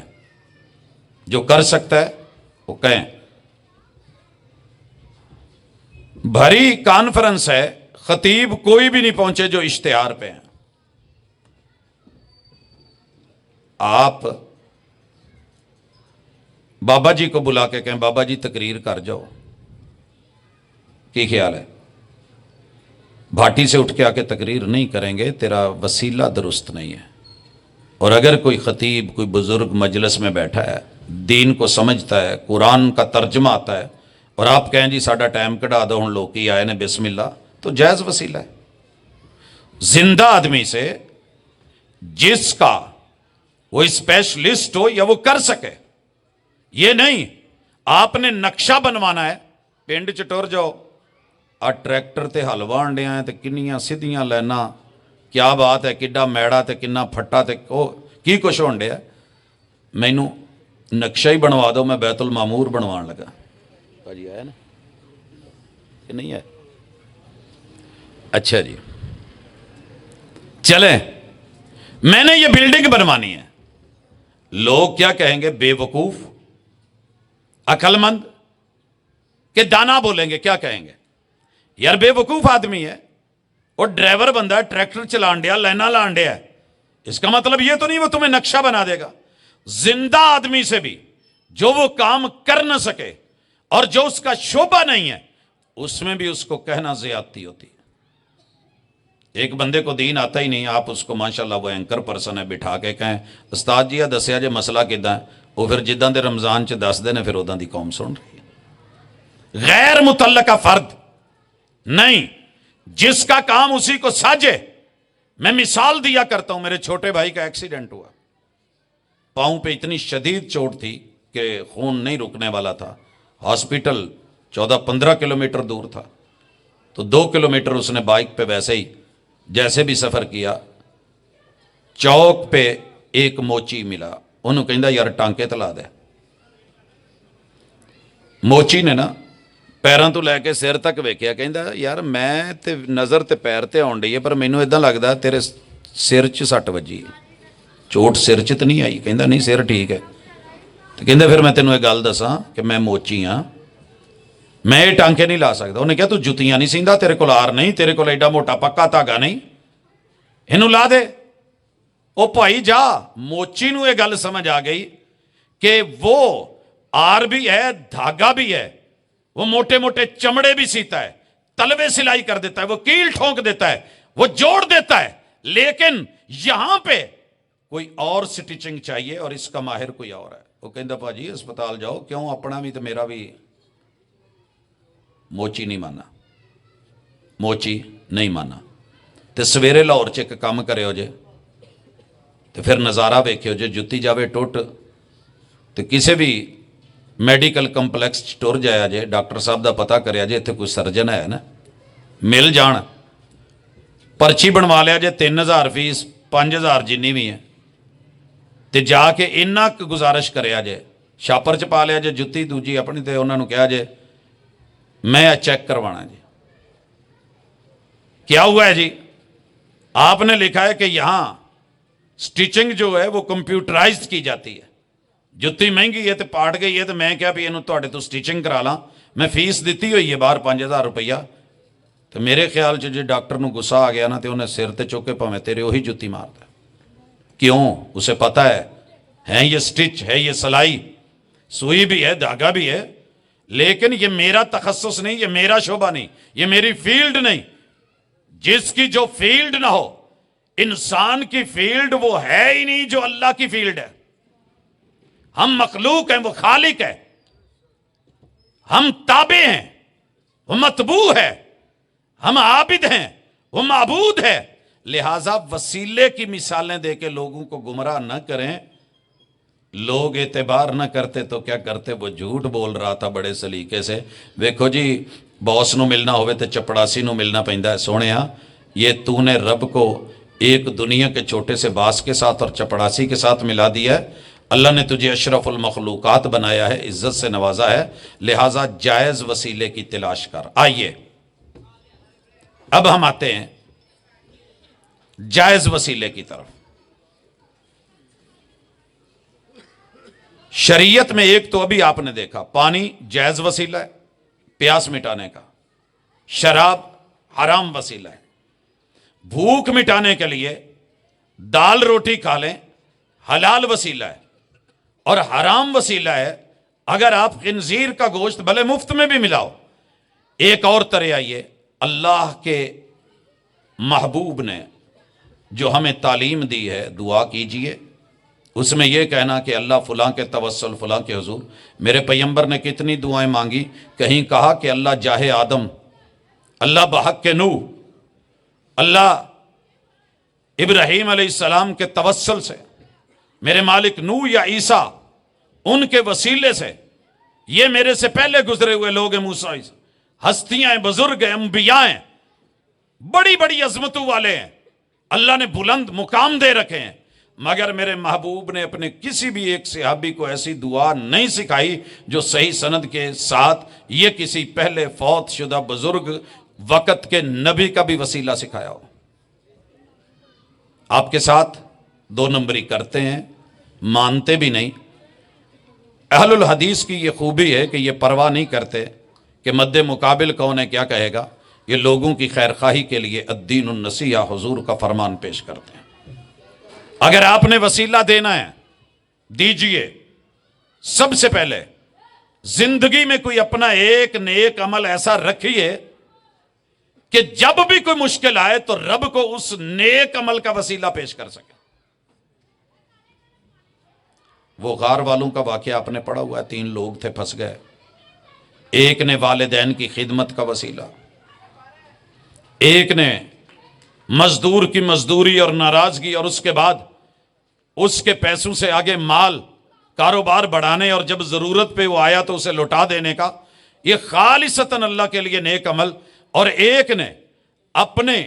جو کر سکتا ہے وہ کہیں. بھری کانفرنس ہے، خطیب کوئی بھی نہیں پہنچے جو اشتہار پہ ہیں. آپ بابا جی کو بلا کے کہیں بابا جی تقریر کر جاؤ، کی خیال ہے؟ بھاٹی سے اٹھ کے آ کے تقریر نہیں کریں گے، تیرا وسیلہ درست نہیں ہے. اور اگر کوئی خطیب، کوئی بزرگ مجلس میں بیٹھا ہے، دین کو سمجھتا ہے، قرآن کا ترجمہ آتا ہے، اور آپ کہیں جی ساڈا ٹائم کٹا دو ہن لوکی آئے نے بسم اللہ، تو جائز وسیلہ ہے. زندہ آدمی سے جس کا وہ اسپیشلسٹ ہو یا وہ کر سکے، یہ نہیں آپ نے نقشہ بنوانا ہے، پنڈ چ ٹر جاؤ، ٹریکٹر تے ہل وان ڈیا ہے تے کنیاں سیدھیاں لینا، کیا بات ہے، کڈا میڑا تے کنا پھٹا تے کی کچھ ہون ڈیا، مینوں نقشہ ہی بنوا دو، میں بیت المعمور بنوان لگا. جی آیا نا کہ نہیں ہے؟ اچھا جی، چلیں میں نے یہ بلڈنگ بنوانی ہے، لوگ کیا کہیں گے؟ بے وقوف، عقل مند کہ دانا بولیں گے؟ کیا کہیں گے؟ یار بے وقوف آدمی ہے، اور ڈرائیور بندہ ہے، ٹریکٹر چلان ڈیا، لینا لان ڈیا ہے، اس کا مطلب یہ تو نہیں وہ تمہیں نقشہ بنا دے گا۔ زندہ آدمی سے بھی جو وہ کام کر نہ سکے اور جو اس کا شعبہ نہیں ہے، اس میں بھی اس کو کہنا زیادتی ہوتی ہے۔ ایک بندے کو دین آتا ہی نہیں، آپ اس کو ماشاءاللہ وہ اینکر پرسن ہے، بٹھا کے کہیں استاد جی دسیا جی مسئلہ کداں ہے، وہ پھر جداں دے رمضان چ دس دے نے، پھر اداں دی قوم سن رہی ہے۔ غیر متعلقہ فرد نہیں، جس کا کام اسی کو ساجے۔ میں مثال دیا کرتا ہوں، میرے چھوٹے بھائی کا ایکسیڈنٹ ہوا، پاؤں پہ اتنی شدید چوٹ تھی کہ خون نہیں رکنے والا تھا، ہاسپٹل 14-15 کلومیٹر دور تھا، تو 2 کلومیٹر اس نے بائک پہ ویسے ہی جیسے بھی سفر کیا، چوک پہ ایک موچی ملا، انہوں کہندا یار ٹانکے تلا دے۔ موچی نے نا پیروں تو لے کے سر تک ویکھیا، کہندا یار میں تے نظر تے پیر تے آن ڈئی ہے، پر مینوں اداں لگدا تیرے سر چ سٹ وجی، چوٹ سر چ تے نہیں آئی۔ کہندا نہیں سر ٹھیک ہے۔ تو کہندا پھر میں تینوں ایک گل دساں کہ میں موچی ہاں، میں یہ ٹانکے نہیں لا سکتا۔ انہیں کہا تو جتیاں نہیں سیندا، تیرے کول آر نہیں، تیرے کول ایڈا موٹا پکا دھاگا نہیں، انہوں لا دے۔ او بھائی جا، موچی نو یہ گل سمجھ آ گئی کہ وہ آر بھی ہے، دھاگا بھی ہے، وہ موٹے موٹے چمڑے بھی سیتا ہے، تلوے سلائی کر دیتا ہے، وہ کیل ٹھونک دیتا ہے، وہ جوڑ دیتا ہے، لیکن یہاں پہ کوئی اور سٹیچنگ چاہیے اور اس کا ماہر کوئی اور ہے۔ وہ کہندا بھاجی اسپتال جاؤ، کیوں اپنا بھی تو میرا بھی۔ موچی نہیں مانا، موچی نہیں مانا۔ تے سویرے لاہور چ ایک کام کرے ہو جے، تو پھر نظارہ ویکھیو جے، جتی جاوے ٹوٹ، تو کسی بھی میڈیکل کمپلیکس ٹر جایا جے، ڈاکٹر صاحب دا پتہ کریا جے اتنے کوئی سرجن ہے نا، مل جان، پرچی بنوا لیا جے، 3000 فیس، 5000 جنی بھی ہے، تے جا کے اینا گزارش کریا جے، شاپر چ پا لیا جے جتی دوجی اپنی، تے انہوں نے کہا جے میں چیک کروانا جی۔ کیا ہوا ہے جی؟ آپ نے لکھا ہے کہ یہاں سٹیچنگ جو ہے وہ کمپیوٹرائزڈ کی جاتی ہے، جتی مہنگی ہے تو پاٹ گئی ہے، تو میں کیا بھی انہوں تواڈے تو سٹیچنگ کرا لاں، میں فیس دیتی ہوئی ہے باہر 5000 روپیہ۔ تو میرے خیال چ جی ڈاکٹر نو غصہ آ گیا نا، تو انہیں سر تے چوکے پاویں تیرے وہی جتی مارتا ہے۔ کیوں؟ اسے پتہ ہے یہ سٹچ ہے، یہ سلائی، سوئی بھی ہے، دھاگا بھی ہے، لیکن یہ میرا تخصص نہیں، یہ میرا شعبہ نہیں، یہ میری فیلڈ نہیں۔ جس کی جو فیلڈ نہ ہو، انسان کی فیلڈ وہ ہے ہی نہیں جو اللہ کی فیلڈ ہے۔ ہم مخلوق ہیں، وہ خالق ہے، ہم تابع ہیں، وہ متبوع ہے، ہم عابد ہیں، وہ معبود ہے۔ لہذا وسیلے کی مثالیں دے کے لوگوں کو گمراہ نہ کریں۔ لوگ اعتبار نہ کرتے تو کیا کرتے؟ وہ جھوٹ بول رہا تھا بڑے سلیقے سے۔ دیکھو جی باس نو ملنا ہوئے تو چپڑاسی نو ملنا پہندا ہے۔ سونیا یہ تو نے رب کو ایک دنیا کے چھوٹے سے باس کے ساتھ اور چپڑاسی کے ساتھ ملا دیا ہے۔ اللہ نے تجھے اشرف المخلوقات بنایا ہے، عزت سے نوازا ہے، لہٰذا جائز وسیلے کی تلاش کر۔ آئیے اب ہم آتے ہیں جائز وسیلے کی طرف۔ شریعت میں ایک تو ابھی آپ نے دیکھا، پانی جائز وسیلہ ہے پیاس مٹانے کا، شراب حرام وسیلہ ہے، بھوک مٹانے کے لیے دال روٹی کھا لیں حلال وسیلہ ہے، اور حرام وسیلہ ہے اگر آپ خنزیر کا گوشت بھلے مفت میں بھی ملاؤ۔ ایک اور طرح آئیے، اللہ کے محبوب نے جو ہمیں تعلیم دی ہے، دعا کیجئے، اس میں یہ کہنا کہ اللہ فلاں کے توسل فلاں کے حضور۔ میرے پیغمبر نے کتنی دعائیں مانگی، کہیں کہا کہ اللہ جاہ آدم، اللہ بحق کے نوح، اللہ ابراہیم علیہ السلام کے توسل سے، میرے مالک نوح یا عیسیٰ ان کے وسیلے سے، یہ میرے سے پہلے گزرے ہوئے لوگ ہیں، موسیٰ ہستیاں ہیں، بزرگ ہیں، انبیاء ہیں، بڑی بڑی عظمتوں والے ہیں، اللہ نے بلند مقام دے رکھے ہیں، مگر میرے محبوب نے اپنے کسی بھی ایک صحابی کو ایسی دعا نہیں سکھائی جو صحیح سند کے ساتھ یہ کسی پہلے فوت شدہ بزرگ وقت کے نبی کا بھی وسیلہ سکھایا ہو۔ آپ کے ساتھ دو نمبری کرتے ہیں، مانتے بھی نہیں۔ اہل الحدیث کی یہ خوبی ہے کہ یہ پرواہ نہیں کرتے کہ مد مقابل کون ہے، کیا کہے گا، یہ لوگوں کی خیر خواہی کے لیے الدین النصیحہ حضور کا فرمان پیش کرتے ہیں۔ اگر آپ نے وسیلہ دینا ہے دیجئے۔ سب سے پہلے زندگی میں کوئی اپنا ایک نیک عمل ایسا رکھیے کہ جب بھی کوئی مشکل آئے تو رب کو اس نیک عمل کا وسیلہ پیش کر سکے۔ وہ غار والوں کا واقعہ آپ نے پڑھا ہوا ہے، 3 لوگ تھے، پھنس گئے۔ ایک نے والدین کی خدمت کا وسیلہ، ایک نے مزدور کی مزدوری اور ناراضگی، اور اس کے بعد اس کے پیسوں سے آگے مال کاروبار بڑھانے، اور جب ضرورت پہ وہ آیا تو اسے لوٹا دینے کا، یہ خالصتاً اللہ کے لیے نیک عمل۔ اور ایک نے اپنے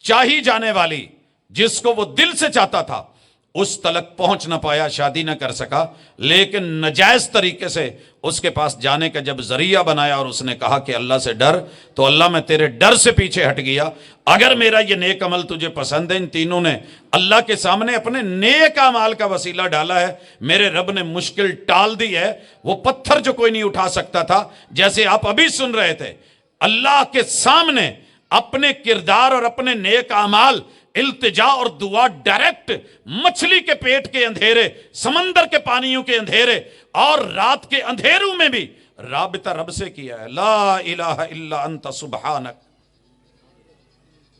چاہی جانے والی، جس کو وہ دل سے چاہتا تھا، اس تلک پہنچ نہ پایا، شادی نہ کر سکا، لیکن نجائز طریقے سے اس کے پاس جانے کا جب ذریعہ بنایا اور اس نے کہا کہ اللہ سے ڈر، تو اللہ میں تیرے ڈر سے پیچھے ہٹ گیا۔ اگر میرا یہ نیک عمل تجھے پسند ہے، ان تینوں نے اللہ کے سامنے اپنے نیک اعمال کا وسیلہ ڈالا ہے، میرے رب نے مشکل ٹال دی ہے۔ وہ پتھر جو کوئی نہیں اٹھا سکتا تھا، جیسے آپ ابھی سن رہے تھے، اللہ کے سامنے اپنے کردار اور اپنے نیک اعمال، التجا اور دعا ڈائریکٹ مچھلی کے پیٹ کے اندھیرے، سمندر کے پانیوں کے اندھیرے اور رات کے اندھیروں میں بھی رابطہ رب سے کیا ہے۔ لا الہ الا انت سبحانک۔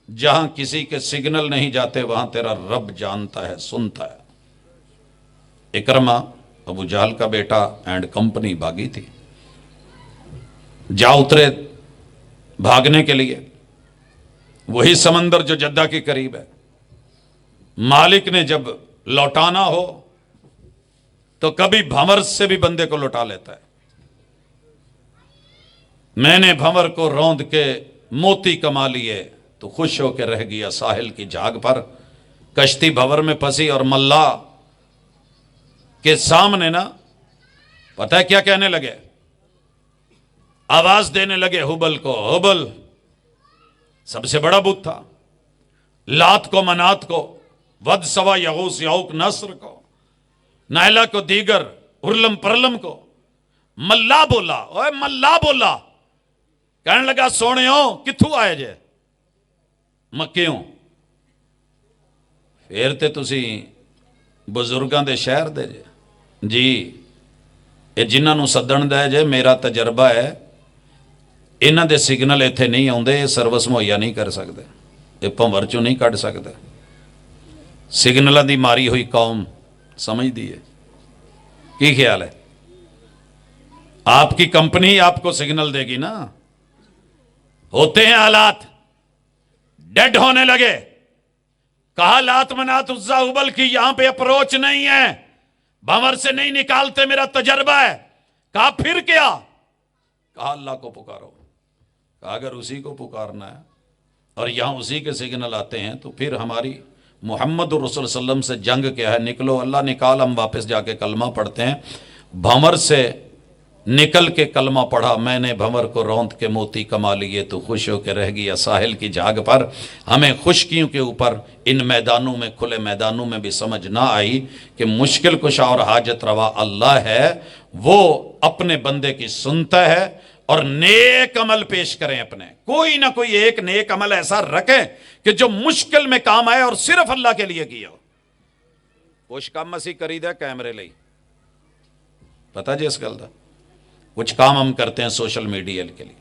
جہاں کسی کے سگنل نہیں جاتے وہاں تیرا رب جانتا ہے، سنتا ہے۔ اکرمہ ابو جہل کا بیٹا اینڈ کمپنی بھاگی تھی، جا اترے بھاگنے کے لیے، وہی سمندر جو جدہ کے قریب ہے۔ مالک نے جب لوٹانا ہو تو کبھی بھنور سے بھی بندے کو لوٹا لیتا ہے۔ میں نے بھنور کو روند کے موتی کما لیے تو خوش ہو کے رہ گیا ساحل کی جھاگ پر۔ کشتی بھنور میں پھنسی اور ملا کے سامنے نا، پتہ ہے کیا کہنے لگے؟ آواز دینے لگے حبل کو، حبل سب سے بڑا بت تھا، لات کو، منات کو، ود سوا، یغوث، یعوق، نصر کو، نائلہ کو، دیگر، ارلم پرلم کو۔ ملا بولا، اوے ملا بولا، کہنے لگا سونےوں کتھوں آئے جے؟ مکیوں۔ پھر تے تسی بزرگاں دے شہر دے جے؟ جی، یہ جنہاں نو سدن دے جے، میرا تجربہ ہے، انہاں دے سگنل ایتھے نہیں آؤندے، یہ سروس مہیا نہیں کر سکتے، یہ پنور چوں نہیں کٹ سکتے۔ سگنلاں دی ماری ہوئی قوم سمجھ دیئے کی خیال ہے؟ آپ کی کمپنی آپ کو سگنل دے گی نا۔ ہوتے ہیں حالات، ڈیڈ ہونے لگے، کہا لات منات عزا حبل کی یہاں پہ اپروچ نہیں ہے، بھنور سے نہیں نکالتے، میرا تجربہ ہے۔ کہا پھر کیا؟ کہا اللہ کو پکارو۔ کہا اگر اسی کو پکارنا ہے اور یہاں اسی کے سگنل آتے ہیں تو پھر ہماری محمد رسول صلی اللہ علیہ وسلم سے جنگ کیا ہے؟ نکلو، اللہ نکال، ہم واپس جا کے کلمہ پڑھتے ہیں۔ بھنور سے نکل کے کلمہ پڑھا، میں نے بھنور کو روند کے موتی کما لیے تو خوش ہو کے رہ گیا ساحل کی جھاگ پر۔ ہمیں خشکیوں کے اوپر ان میدانوں میں، کھلے میدانوں میں بھی سمجھ نہ آئی کہ مشکل کشا اور حاجت روا اللہ ہے، وہ اپنے بندے کی سنتا ہے۔ اور نیک عمل پیش کریں، اپنے کوئی نہ کوئی ایک نیک عمل ایسا رکھیں کہ جو مشکل میں کام آئے اور صرف اللہ کے لیے کیا ہو۔ کچھ کام اسی کری دے کیمرے لئی، پتہ جی اس گل دا، کچھ کام ہم کرتے ہیں سوشل میڈیا کے لیے،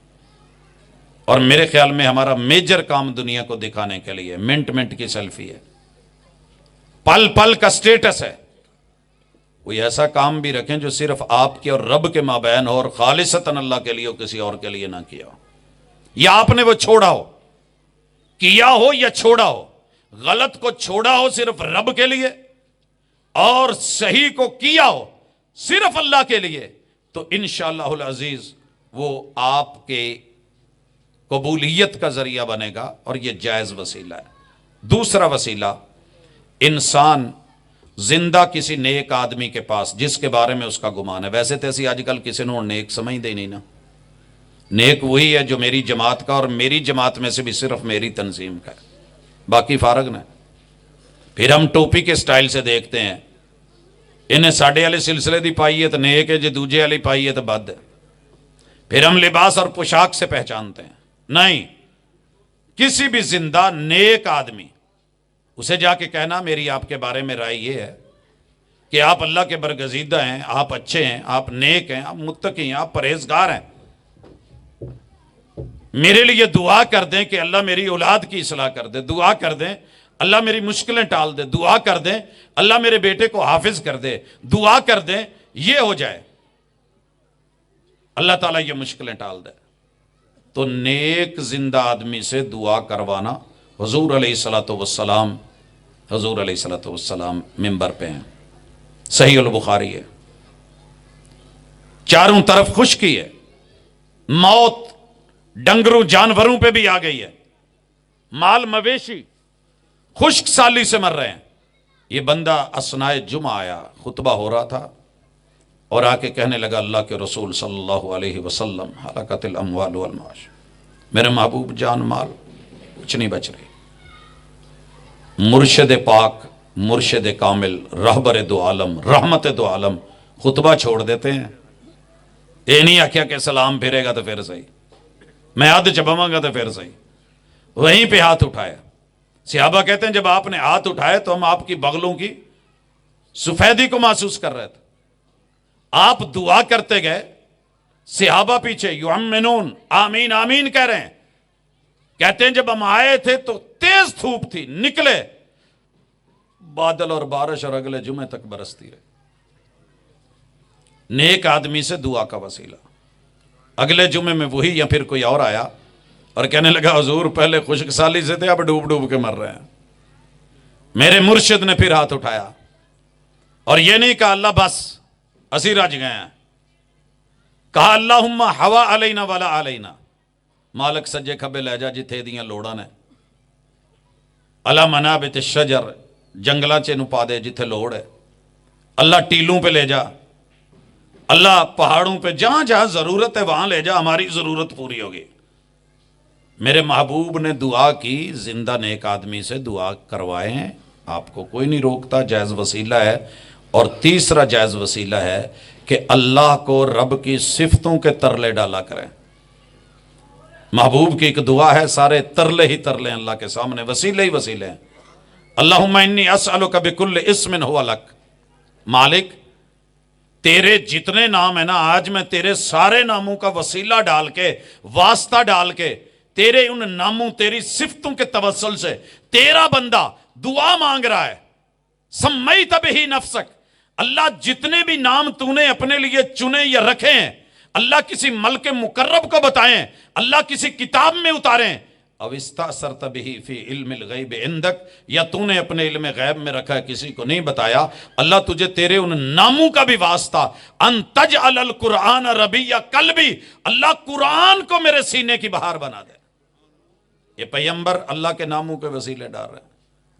اور میرے خیال میں ہمارا میجر کام دنیا کو دکھانے کے لیے منٹ منٹ کی سیلفی ہے، پل پل کا سٹیٹس ہے۔ کوئی ایسا کام بھی رکھیں جو صرف آپ کے اور رب کے مابین ہو اور خالصتاً اللہ کے لیے ہو، کسی اور کے لیے نہ کیا ہو، یا آپ نے وہ چھوڑا ہو، کیا ہو یا چھوڑا ہو، غلط کو چھوڑا ہو صرف رب کے لیے اور صحیح کو کیا ہو صرف اللہ کے لیے، تو انشاءاللہ العزیز وہ آپ کے قبولیت کا ذریعہ بنے گا، اور یہ جائز وسیلہ ہے۔ دوسرا وسیلہ، انسان زندہ کسی نیک آدمی کے پاس جس کے بارے میں اس کا گمان ہے، ویسے تیسی آج کل کسی نے نیک سمجھ دے نہیں نا، نیک وہی ہے جو میری جماعت کا، اور میری جماعت میں سے بھی صرف میری تنظیم کا ہے، باقی فارغ نہ۔ پھر ہم ٹوپی کے سٹائل سے دیکھتے ہیں، انہیں ساڈے والے سلسلے دی پائی ہے تو نیک ہے، جی دوجے والی پائی ہے تو بد ہے۔ پھر ہم لباس اور پوشاک سے پہچانتے ہیں۔ نہیں، کسی بھی زندہ نیک آدمی اسے جا کے کہنا میری آپ کے بارے میں رائے یہ ہے کہ آپ اللہ کے برگزیدہ ہیں، آپ اچھے ہیں، آپ نیک ہیں، آپ متقی ہیں، آپ پرہیزگار ہیں، میرے لیے دعا کر دیں کہ اللہ میری اولاد کی اصلاح کر دے، دعا کر دیں اللہ میری مشکلیں ٹال دے، دعا کر دیں اللہ میرے بیٹے کو حافظ کر دے، دعا کر دیں یہ ہو جائے، اللہ تعالیٰ یہ مشکلیں ٹال دے۔ تو نیک زندہ آدمی سے دعا کروانا، حضور علیہ الصلوۃ والسلام منبر پہ ہیں، صحیح البخاری ہے، چاروں طرف خشکی ہے، موت ڈنگروں جانوروں پہ بھی آ گئی ہے، مال مویشی خشک سالی سے مر رہے ہیں۔ یہ بندہ اثناء جمعہ آیا، خطبہ ہو رہا تھا اور آ کے کہنے لگا اللہ کے رسول صلی اللہ علیہ وسلم ہلاکت الاموال والمعاش، میرے محبوب جان مال کچھ نہیں بچ رہی۔ مرشد پاک، مرشد کامل، رہبر دو عالم، رحمت دو عالم خطبہ چھوڑ دیتے ہیں۔ یہ نہیں آکھیا کہ سلام پھرے گا تو پھر صحیح، میں ہاتھ چباواں گا تو پھر صحیح، وہیں پہ ہاتھ اٹھایا۔ صحابہ کہتے ہیں جب آپ نے ہاتھ اٹھائے تو ہم آپ کی بغلوں کی سفیدی کو محسوس کر رہے تھے۔ آپ دعا کرتے گئے، صحابہ پیچھے یؤمنون آمین آمین کہہ رہے ہیں۔ کہتے ہیں جب ہم آئے تھے تو تیز دھوپ تھی، نکلے بادل اور بارش اور اگلے جمعے تک برستی رہی۔ نیک آدمی سے دعا کا وسیلہ۔ اگلے جمعے میں وہی یا پھر کوئی اور آیا اور کہنے لگا حضور پہلے خشک سالی سے تھے اب ڈوب ڈوب کے مر رہے ہیں۔ میرے مرشد نے پھر ہاتھ اٹھایا اور یہ نہیں کہا اللہ بس اسی رج گئے ہیں، کہا اللہم ہوا علینا ولا علینا، مالک سجے کھبے لے جا جتھے دیاں لوڑاں نے، اللہ منابت الشجر جنگلاں چ نو پا دے جتھے لوڑ ہے، اللہ ٹیلوں پہ لے جا، اللہ پہاڑوں پہ جہاں جہاں ضرورت ہے وہاں لے جا، ہماری ضرورت پوری ہوگی۔ میرے محبوب نے دعا کی، زندہ نیک آدمی سے دعا کروائیں، آپ کو کوئی نہیں روکتا، جائز وسیلہ ہے۔ اور تیسرا جائز وسیلہ ہے کہ اللہ کو رب کی صفتوں کے ترلے ڈالا کریں۔ محبوب کی ایک دعا ہے، سارے ترلے ہی ترلے ہیں اللہ کے سامنے، وسیلے ہی وسیلے ہیں۔ اللہم انی اسألک بکل اسم ہوا لک، مالک تیرے جتنے نام ہیں نا، آج میں تیرے سارے ناموں کا وسیلہ ڈال کے، واسطہ ڈال کے، تیرے ان ناموں تیری صفتوں کے توسل سے تیرا بندہ دعا مانگ رہا ہے، سمیت بہ نفسک، اللہ جتنے بھی نام تو نے اپنے لیے چنے یا رکھے ہیں، اللہ کسی ملک مقرب کو بتائیں، اللہ کسی کتاب میں اتاریں، او استأثرت بہ فی علم الغیب عندک، یا تو نے اپنے علم غیب میں رکھا ہے کسی کو نہیں بتایا، اللہ تجھے تیرے ان ناموں کا بھی واسطہ، ان تجعل القرآن ربیع قلبی، اللہ قرآن کو میرے سینے کی بہار بنا دے۔ یہ پیغمبر اللہ کے ناموں کے وسیلے ڈال رہے ہیں،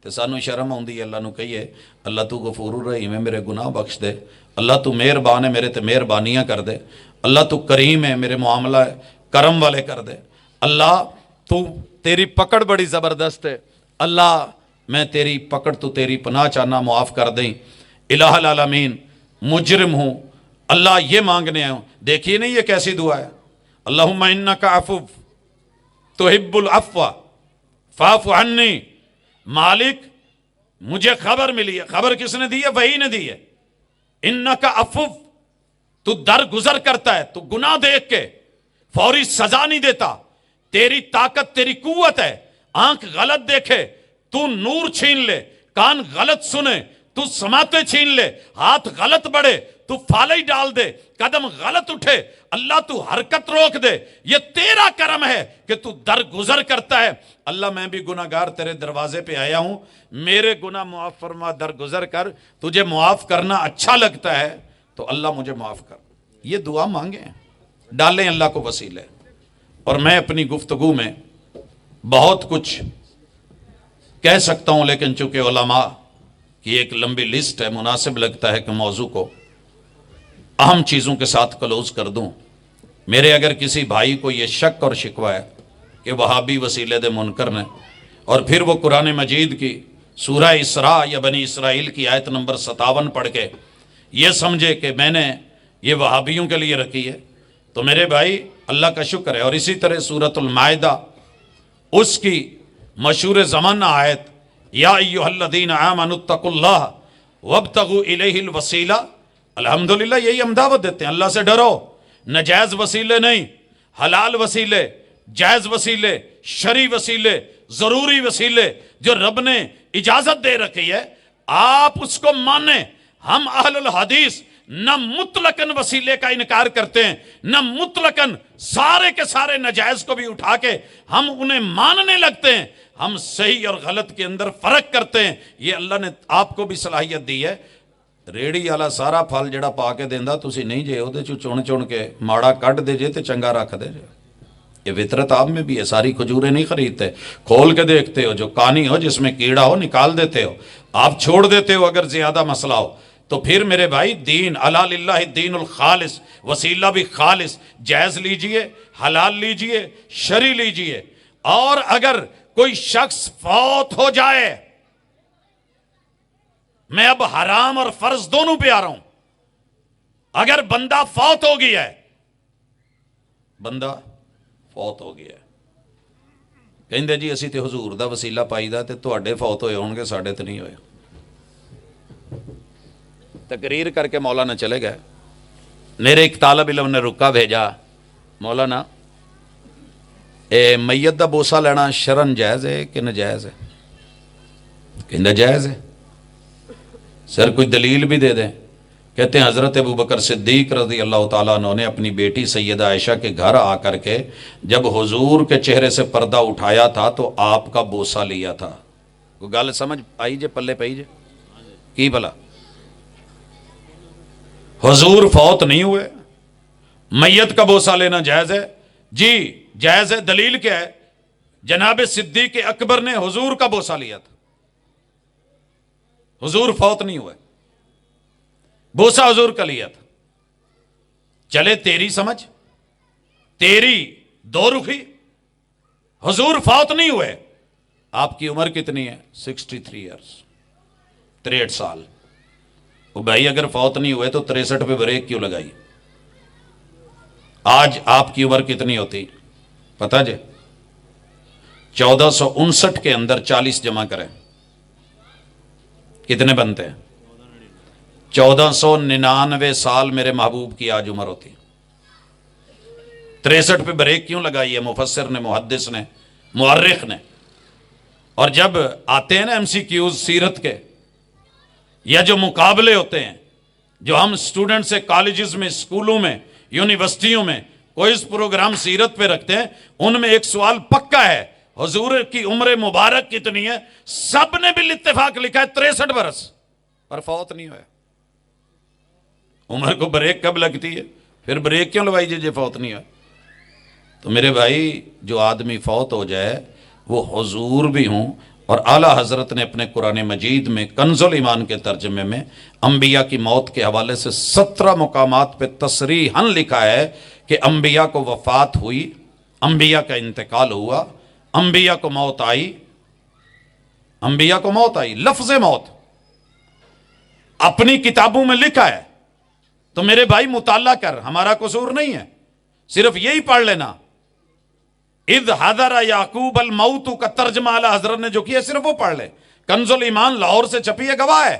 تو سانو شرم آندی ہے اللہ نو کہیے اللہ تو غفور الرحیم ہے، میرے گناہ بخش دے، اللہ تو مہربان ہے، میرے تے مہربانیاں کر دے، اللہ تو کریم ہے، میرے معاملہ ہے کرم والے کر دے، اللہ تو تیری پکڑ بڑی زبردست ہے، اللہ میں تیری پکڑ تو تیری پناہ چاہنا، معاف کر دیں، الہ العالمین مجرم ہوں، اللہ یہ مانگنے ہوں۔ دیکھیے نہیں یہ کیسی دعا ہے، اللہم انک عفو تحب العفو فاعف عنی، مالک مجھے خبر ملی ہے، خبر کس نے دی ہے؟ وہی نے دی ہے، انک عفو، تو درگزر کرتا ہے، تو گناہ دیکھ کے فوری سزا نہیں دیتا، تیری طاقت تیری قوت ہے، آنکھ غلط دیکھے تو نور چھین لے، کان غلط سنے تو سماعتیں چھین لے، ہاتھ غلط بڑھے تو پھالے ہی ڈال دے، قدم غلط اٹھے اللہ تو حرکت روک دے، یہ تیرا کرم ہے کہ تو درگزر کرتا ہے۔ اللہ میں بھی گناہگار تیرے دروازے پہ آیا ہوں، میرے گناہ معاف فرما، درگزر کر، تجھے معاف کرنا اچھا لگتا ہے تو اللہ مجھے معاف کر۔ یہ دعا مانگیں، ڈالیں اللہ کو وسیلے۔ اور میں اپنی گفتگو میں بہت کچھ کہہ سکتا ہوں، لیکن چونکہ علماء کی ایک لمبی لسٹ ہے، مناسب لگتا ہے کہ موضوع کو اہم چیزوں کے ساتھ کلوز کر دوں۔ میرے اگر کسی بھائی کو یہ شک اور شکوہ ہے کہ وہابی وسیلے دے منکر نے، اور پھر وہ قرآن مجید کی سورہ اسراء یا بنی اسرائیل کی آیت نمبر 57 پڑھ کے یہ سمجھے کہ میں نے یہ وہابیوں کے لیے رکھی ہے، تو میرے بھائی اللہ کا شکر ہے۔ اور اسی طرح سورۃ المائدہ اس کی مشہور زمانہ آیت یا ایھا الذین آمنوا اتقوا اللہ وابتغوا الیہ الوسیلہ، الحمدللہ یہی ہم دعوت دیتے ہیں، اللہ سے ڈرو، ناجائز وسیلے نہیں، حلال وسیلے، جائز وسیلے، شرعی وسیلے، ضروری وسیلے جو رب نے اجازت دے رکھی ہے آپ اس کو مانیں۔ ہم اہل الحدیث نہ مطلقاً وسیلے کا انکار کرتے ہیں، نہ مطلقاً سارے کے سارے ناجائز کو بھی اٹھا کے ہم انہیں ماننے لگتے ہیں۔ ہم صحیح اور غلط کے اندر فرق کرتے ہیں۔ یہ اللہ نے آپ کو بھی صلاحیت دی ہے۔ ریڑی والا سارا پھل جڑا پا کے دیندا تسی نہیں جے اودے چوں چن چن کے ماڑا کڈ دے جے تے چنگا رکھ دے جے۔ یہ فطرت آپ میں بھی ہے، ساری کھجوریں نہیں خریدتے، کھول کے دیکھتے ہو، جو کانی ہو جس میں کیڑا ہو نکال دیتے ہو، آپ چھوڑ دیتے ہو اگر زیادہ مسئلہ ہو۔ تو پھر میرے بھائی دین الا للہ الدین الخالص، وسیلہ بھی خالص، جائز لیجئے، حلال لیجئے، شرعی لیجئے۔ اور اگر کوئی شخص فوت ہو جائے، میں اب حرام اور فرض دونوں پہ آ رہا ہوں، اگر بندہ فوت ہو گیا ہے، بندہ فوت ہو گیا ہے، کہندے جی اسی تے حضور دا وسیلہ پائی دا تے تواڈے فوت ہوئے ہون گے ساڈے تے نہیں ہوئے۔ تقریر کر کے مولانا چلے گئے، میرے ایک طالب علم نے رکا بھیجا، مولانا میت دا بوسہ لینا شرن جائز ہے کہ ناجائز ہے؟ کہندہ جائز ہے۔ سر کوئی دلیل بھی دے دیں۔ کہتے ہیں حضرت ابوبکر صدیق رضی اللہ تعالیٰ عنہ نے اپنی بیٹی سیدہ عائشہ کے گھر آ کر کے جب حضور کے چہرے سے پردہ اٹھایا تھا تو آپ کا بوسہ لیا تھا۔ کوئی گل سمجھ آئی جے، پلے پئی جے کی بھلا؟ حضور فوت نہیں ہوئے، میت کا بوسہ لینا جائز ہے؟ جی جائز ہے۔ دلیل کیا ہے؟ جناب صدیق اکبر نے حضور کا بوسہ لیا تھا، حضور فوت نہیں ہوئے، بوسہ حضور کا لیا تھا۔ چلے تیری سمجھ، تیری دو رخی، حضور فوت نہیں ہوئے، آپ کی عمر کتنی ہے؟ 63 ایئرس، 63 سال۔ وہ بھائی اگر فوت نہیں ہوئے تو 63 پہ بریک کیوں لگائی؟ آج آپ کی عمر کتنی ہوتی پتہ جے؟ 1459 کے اندر 40 جمع کریں کتنے بنتے ہیں؟ 1499 سال میرے محبوب کی آج عمر ہوتی۔ 63 پہ بریک کیوں لگائی ہے مفسر نے، محدث نے، مورخ نے؟ اور جب آتے ہیں نا ایم سی کیوز سیرت کے یا جو مقابلے ہوتے ہیں جو ہم سٹوڈنٹ سے کالجز میں، اسکولوں میں، یونیورسٹیوں میں کوئی اس پروگرام سیرت پہ رکھتے ہیں، ان میں ایک سوال پکا ہے، حضور کی عمر مبارک کتنی ہے؟ سب نے بھی اتفاق لکھا ہے 63 برس، پر فوت نہیں ہوئے۔ عمر کو بریک کب لگتی ہے؟ پھر بریک کیوں لگائی جی فوت نہیں ہوئے؟ تو میرے بھائی جو آدمی فوت ہو جائے وہ حضور بھی ہوں، اور اعلیٰ حضرت نے اپنے قرآن مجید میں کنز الایمان کے ترجمے میں انبیاء کی موت کے حوالے سے 17 مقامات پہ تصریحاً لکھا ہے کہ انبیاء کو وفات ہوئی، انبیاء کا انتقال ہوا، انبیاء کو موت آئی، انبیاء کو موت آئی، لفظ موت اپنی کتابوں میں لکھا ہے۔ تو میرے بھائی مطالعہ کر، ہمارا قصور نہیں ہے، صرف یہی پڑھ لینا۔ اذ حضر یعقوب الموت کا ترجمہ اعلیٰ حضرت نے جو کیا صرف وہ پڑھ لے۔ کنز الایمان لاہور سے چھپی ہے، گواہ ہے،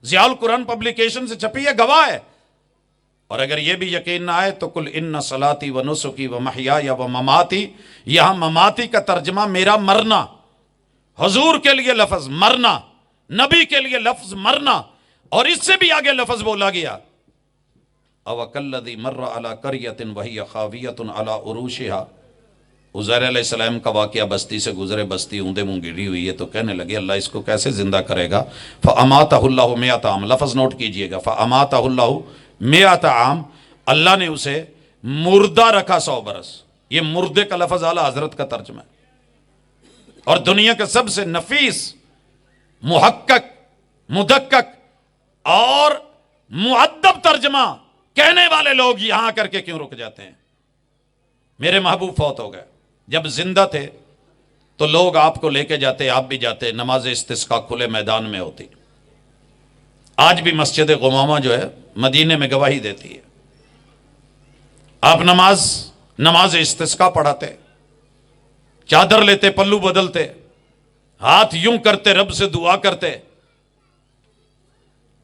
ضیاء القرآن پبلیکیشن سے چھپی ہے، گواہ ہے۔ اور اگر یہ بھی یقین نہ آئے تو قل ان صلاتی و نسکی و محیای و مماتی، یہاں مماتی کا ترجمہ میرا مرنا، حضور کے لیے لفظ مرنا، نبی کے لیے لفظ مرنا، اور اس سے بھی آگے لفظ بولا گیا او کلذی مر علی قریۃ وہی خاویۃ علی عروشہا۔ عزیر علیہ السلام کا واقعہ بستی سے گزرے، بستی اوندے منہ گری ہوئی ہے، تو کہنے لگے اللہ اس کو کیسے زندہ کرے گا؟ فاماتہ اللہ 100 عام، لفظ نوٹ کیجئے گا، فاماتہ اللہ 100 عام، اللہ نے اسے مردہ رکھا 100 برس۔ یہ مردے کا لفظ اعلیٰ حضرت کا ترجمہ ہے، اور دنیا کا سب سے نفیس، محقق، مدقق اور مؤدب ترجمہ کہنے والے لوگ یہاں کر کے کیوں رک جاتے ہیں؟ میرے محبوب فوت ہو گئے، جب زندہ تھے تو لوگ آپ کو لے کے جاتے، آپ بھی جاتے، نماز استسقاء کھلے میدان میں ہوتی۔ آج بھی مسجد غمامہ جو ہے مدینے میں گواہی دیتی ہے۔ آپ نماز استسقاء پڑھاتے، چادر لیتے، پلو بدلتے، ہاتھ یوں کرتے، رب سے دعا کرتے،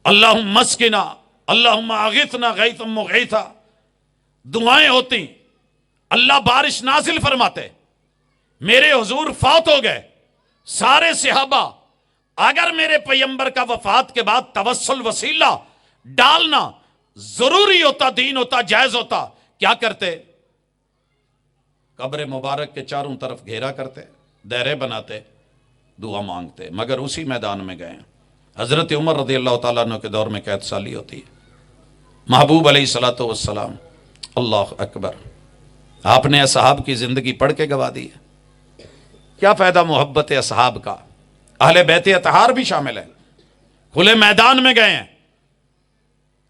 اللہم اسقنا، اللہم اغثنا غیثا مغیثا، دعائیں ہوتی، اللہ بارش نازل فرماتے۔ میرے حضور فوت ہو گئے، سارے صحابہ اگر میرے پیغمبر کا وفات کے بعد توسل وسیلہ ڈالنا ضروری ہوتا، دین ہوتا، جائز ہوتا، کیا کرتے؟ قبر مبارک کے چاروں طرف گھیرا کرتے، دائرے بناتے، دعا مانگتے۔ مگر اسی میدان میں گئے۔ حضرت عمر رضی اللہ تعالیٰ عنہ کے دور میں قید سالی ہوتی ہے۔ محبوب علیہ الصلوۃ والسلام، اللہ اکبر، آپ نے اصحاب کی زندگی پڑھ کے گوا دی ہے۔ کیا فائدہ محبت اصحاب کا؟ اہل بیت اطہار بھی شامل ہے، کھلے میدان میں گئے ہیں،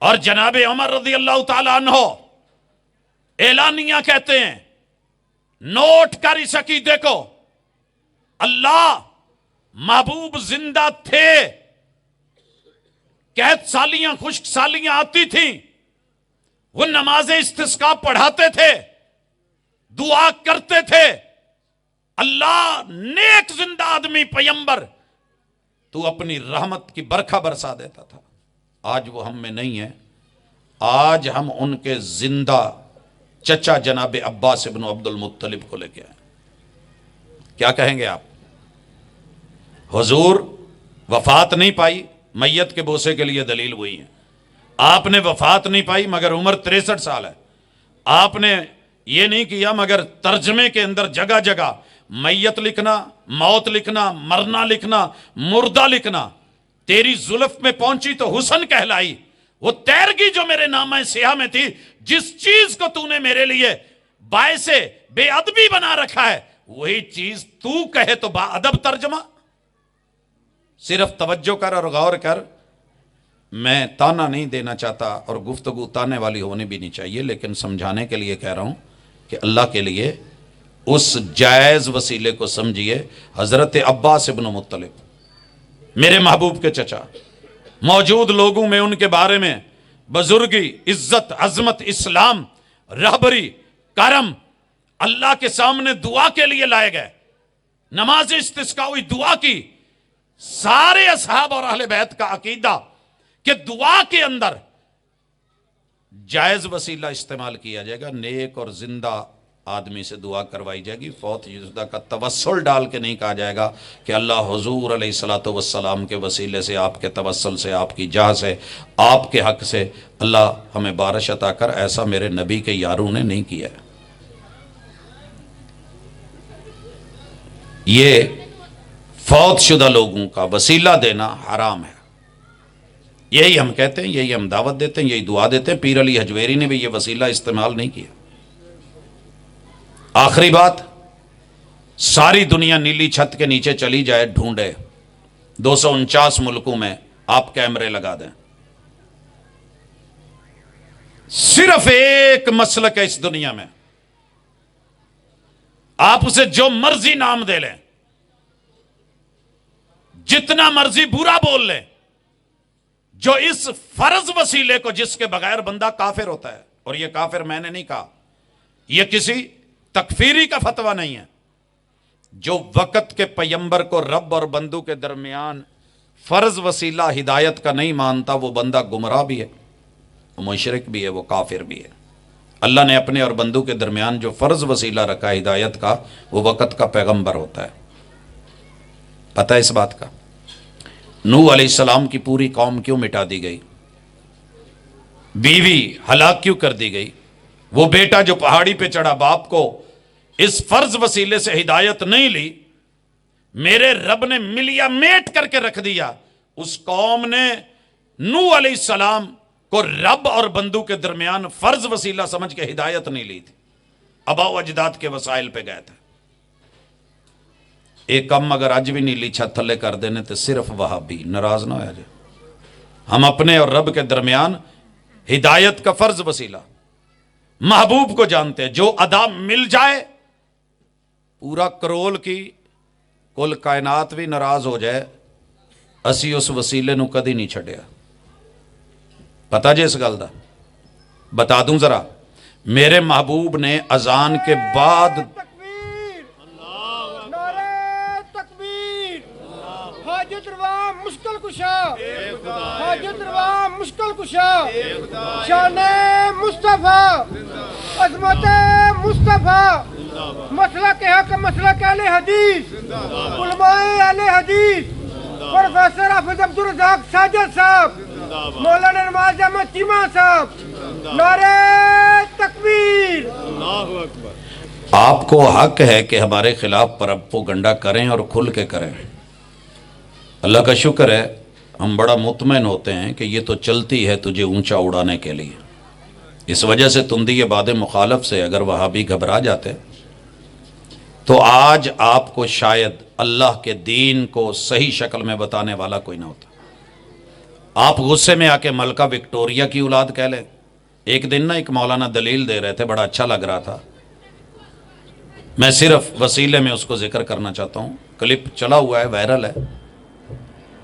اور جناب عمر رضی اللہ تعالیٰ عنہ اعلانیہ کہتے ہیں، نوٹ کر اس عقیدے کو، اللہ محبوب زندہ تھے، قید سالیاں، خشک سالیاں آتی تھیں، وہ نماز استسقاء پڑھاتے تھے، دعا کرتے تھے، اللہ نیک زندہ آدمی پیغمبر تو اپنی رحمت کی برکھا برسا دیتا تھا۔ آج وہ ہم میں نہیں ہے، آج ہم ان کے زندہ چچا جناب عباس ابن عبد المطلب کو لے کے آئے۔ کیا کہیں گے آپ؟ حضور وفات نہیں پائی، میت کے بوسے کے لیے دلیل ہوئی ہے۔ آپ نے وفات نہیں پائی مگر عمر 63 سال ہے۔ آپ نے یہ نہیں کیا مگر ترجمے کے اندر جگہ جگہ میت لکھنا، موت لکھنا، مرنا لکھنا، مردہ لکھنا۔ تیری زلف میں پہنچی تو حسن کہلائی، وہ تیرگی جو میرے نامہ سیاہ میں تھی، جس چیز کو تو نے میرے لیے باعث بے ادبی بنا رکھا ہے، وہی چیز تو کہے تو با ادب ترجمہ۔ صرف توجہ کر اور غور کر، میں تانا نہیں دینا چاہتا اور گفتگو تانے والی ہونی بھی نہیں چاہیے، لیکن سمجھانے کے لیے کہہ رہا ہوں کہ اللہ کے لیے اس جائز وسیلے کو سمجھیے۔ حضرت عباس ابن مطلب میرے محبوب کے چچا، موجود لوگوں میں ان کے بارے میں بزرگی، عزت، عظمت، اسلام، رہبری، کرم، اللہ کے سامنے دعا کے لیے لائے گئے، نماز استسقاء ہوئی، دعا کی۔ سارے اصحاب اور اہل بیت کا عقیدہ کہ دعا کے اندر جائز وسیلہ استعمال کیا جائے گا، نیک اور زندہ آدمی سے دعا کروائی جائے گی، فوت شدہ کا توسل ڈال کے نہیں کہا جائے گا کہ اللہ حضور علیہ الصلوۃ والسلام کے وسیلے سے، آپ کے توسل سے، آپ کی جاہ سے، آپ کے حق سے اللہ ہمیں بارش عطا کر۔ ایسا میرے نبی کے یاروں نے نہیں کیا ہے۔ یہ فوت شدہ لوگوں کا وسیلہ دینا حرام ہے، یہی ہم کہتے ہیں، یہی ہم دعوت دیتے ہیں، یہی دعا دیتے ہیں۔ پیر علی حجویری نے بھی یہ وسیلہ استعمال نہیں کیا۔ آخری بات، ساری دنیا نیلی چھت کے نیچے چلی جائے، ڈھونڈے، 249 ملکوں میں آپ کیمرے لگا دیں، صرف ایک مسلک ہے اس دنیا میں، آپ اسے جو مرضی نام دے لیں، جتنا مرضی برا بول لیں، جو اس فرض وسیلے کو، جس کے بغیر بندہ کافر ہوتا ہے، اور یہ کافر میں نے نہیں کہا، یہ کسی تکفیری کا فتویٰ نہیں ہے، جو وقت کے پیغمبر کو رب اور بندو کے درمیان فرض وسیلہ ہدایت کا نہیں مانتا، وہ بندہ گمراہ بھی ہے، وہ مشرک بھی ہے، وہ کافر بھی ہے۔ اللہ نے اپنے اور بندو کے درمیان جو فرض وسیلہ رکھا ہے ہدایت کا، وہ وقت کا پیغمبر ہوتا ہے۔ پتہ ہے اس بات کا؟ نوح علیہ السلام کی پوری قوم کیوں مٹا دی گئی؟ بیوی ہلاک کیوں کر دی گئی؟ وہ بیٹا جو پہاڑی پہ چڑھا، باپ کو اس فرض وسیلے سے ہدایت نہیں لی، میرے رب نے ملیا میٹ کر کے رکھ دیا۔ اس قوم نے نوح علیہ السلام کو رب اور بندو کے درمیان فرض وسیلہ سمجھ کے ہدایت نہیں لی تھی، آباء و اجداد کے وسائل پہ گئے تھے۔ ایک کم اگر اج بھی نیلی چھت تھلے کر دینے تو صرف وہابی ناراض نہ ہو جائے۔ ہم اپنے اور رب کے درمیان ہدایت کا فرض وسیلہ محبوب کو جانتے ہیں، جو ادا مل جائے، پورا کرول کی کل کائنات بھی ناراض ہو جائے اسی اس وسیلے نو کدی نہیں چھڈیا. پتا جی اس گل دا بتا دوں ذرا. میرے محبوب نے اذان کے بعد تکبیر، نعرہ تکبیر، حاجت روا مشکل کشا، حاجت روا مشکل کشا، شان مصطفیٰ، عظمت مصطفیٰ، مسلک حق، مسلک اہل حدیث، علماء اہل حدیث، پروفیسر حافظ عبدالرزاق ساجد صاحب، مولانا نواز احمد چیمہ صاحب، نعرہ تکبیر. آپ کو حق ہے کہ ہمارے خلاف پروپیگنڈا کریں اور کھل کے کریں. اللہ کا شکر ہے ہم بڑا مطمئن ہوتے ہیں کہ یہ تو چلتی ہے تجھے اونچا اڑانے کے لیے. اس وجہ سے تندی باد مخالف سے اگر وہابی گھبرا جاتے تو آج آپ کو شاید اللہ کے دین کو صحیح شکل میں بتانے والا کوئی نہ ہوتا. آپ غصے میں آ کے ملکہ وکٹوریہ کی اولاد کہہ لیں. ایک دن نا ایک مولانا دلیل دے رہے تھے, بڑا اچھا لگ رہا تھا. میں صرف وسیلے میں اس کو ذکر کرنا چاہتا ہوں. کلپ چلا ہوا ہے, وائرل ہے.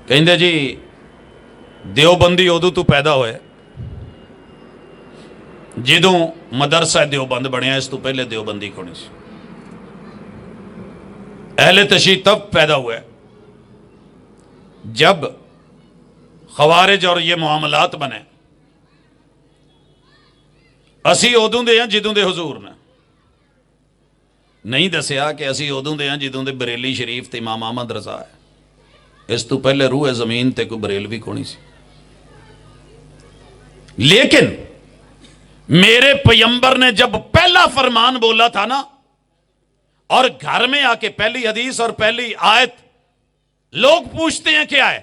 کہیں دے جی دیوبندی ادو تو پیدا ہوئے جدوں مدرسہ دیوبند بنیا, اس تو پہلے دیوبندی کونی سی. اہل تشیع تب پیدا ہوئے جب خوارج اور یہ معاملات بنے. اسی ادوں دے ہیں جدوں دے حضور نے نہیں دسیا کہ اسی ادوں دے ہیں جدوں دے بریلی شریف تے امام احمد رضا ہے. اس تو پہلے روح زمین تے کوئی بریلوی کونی سی. لیکن میرے پیمبر نے جب پہلا فرمان بولا تھا نا, اور گھر میں آ کے پہلی حدیث اور پہلی آیت لوگ پوچھتے ہیں کیا ہے,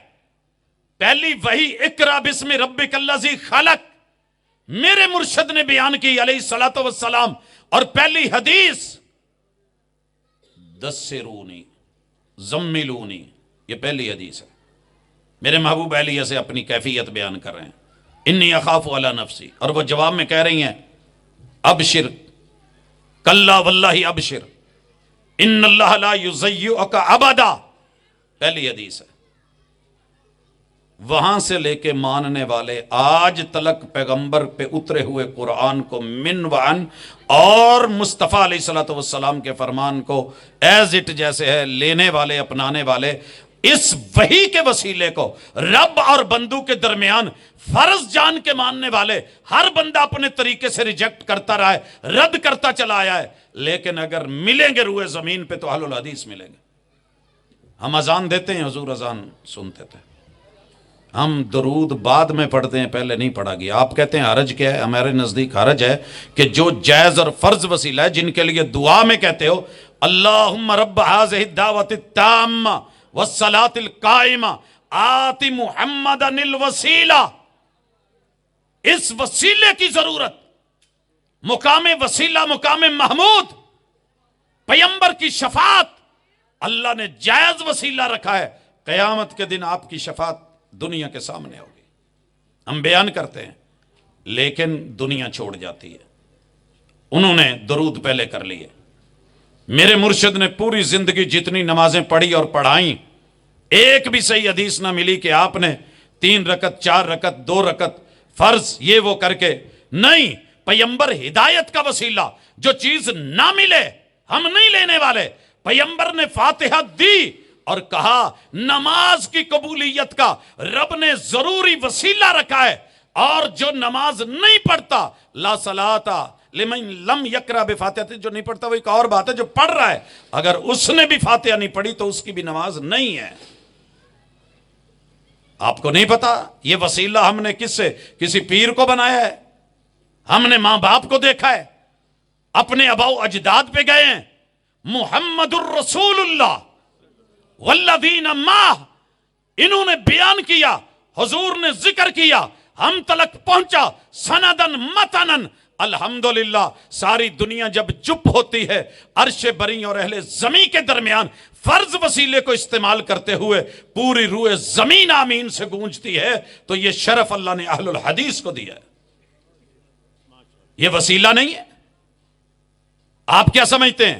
پہلی وہی اقرا بسم ربک الذی خلق میرے مرشد نے بیان کی علیہ الصلوۃ والسلام, اور پہلی حدیث دسرونی زملونی, یہ پہلی حدیث ہے. میرے محبوب اہلیہ سے اپنی کیفیت بیان کر رہے ہیں, انی اخاف علی نفسی, اور وہ جواب میں کہہ رہی ہیں ابشر کلا واللہ ابشر ان اللہ لا یضیعک ابدا. پہلی حدیث ہے. وہاں سے لے کے ماننے والے آج تلک پیغمبر پہ اترے ہوئے قرآن کو من وعن اور مصطفیٰ علیہ الصلوۃ والسلام کے فرمان کو ایز اٹ جیسے ہے لینے والے, اپنانے والے, اس وحی کے وسیلے کو رب اور بندو کے درمیان فرض جان کے ماننے والے, ہر بندہ اپنے طریقے سے ریجیکٹ کرتا رہا ہے, رد کرتا چلا آیا ہے. لیکن اگر ملیں گے روح زمین پہ تو اہل الحدیث ملیں گے. ہم اذان دیتے ہیں, حضور اذان سنتے تھے. ہم درود بعد میں پڑھتے ہیں, پہلے نہیں پڑھا گیا. آپ کہتے ہیں حرج کیا ہے؟ ہمارے نزدیک حرج ہے کہ جو جائز اور فرض وسیلہ ہے, جن کے لیے دعا میں کہتے ہو اللہم رب ہذہ الدعوۃ التامہ والصلاۃ القائمہ آت محمدا الوسیلہ, اس وسیلے کی ضرورت, مقام وسیلہ, مقام محمود, پیمبر کی شفاعت اللہ نے جائز وسیلہ رکھا ہے. قیامت کے دن آپ کی شفاعت دنیا کے سامنے ہوگی. ہم بیان کرتے ہیں لیکن دنیا چھوڑ جاتی ہے. انہوں نے درود پہلے کر لیے. میرے مرشد نے پوری زندگی جتنی نمازیں پڑھی اور پڑھائیں, ایک بھی صحیح حدیث نہ ملی کہ آپ نے 3 رکعت 4 رکعت 2 رکعت فرض یہ وہ کر کے نہیں. پیمبر ہدایت کا وسیلہ, جو چیز نہ ملے ہم نہیں لینے والے. پیمبر نے فاتحہ دی اور کہا نماز کی قبولیت کا رب نے ضروری وسیلہ رکھا ہے, اور جو نماز نہیں پڑھتا لا صلاۃ لمن لم یقرأ بفاتحہ, جو نہیں پڑھتا وہ ایک اور بات ہے, جو پڑھ رہا ہے اگر اس نے بھی فاتحہ نہیں پڑھی تو اس کی بھی نماز نہیں ہے. آپ کو نہیں پتا یہ وسیلہ ہم نے کس سے, کسی پیر کو بنایا ہے؟ ہم نے ماں باپ کو دیکھا ہے, اپنے آباؤ اجداد پہ گئے ہیں. محمد الرسول اللہ والذین معہ, انہوں نے بیان کیا, حضور نے ذکر کیا, ہم تلک پہنچا سندن متنن. الحمدللہ ساری دنیا جب چپ ہوتی ہے, عرش بری اور اہل زمین کے درمیان فرض وسیلے کو استعمال کرتے ہوئے پوری روح زمین آمین سے گونجتی ہے, تو یہ شرف اللہ نے اہل الحدیث کو دیا ہے. یہ وسیلہ نہیں ہے. آپ کیا سمجھتے ہیں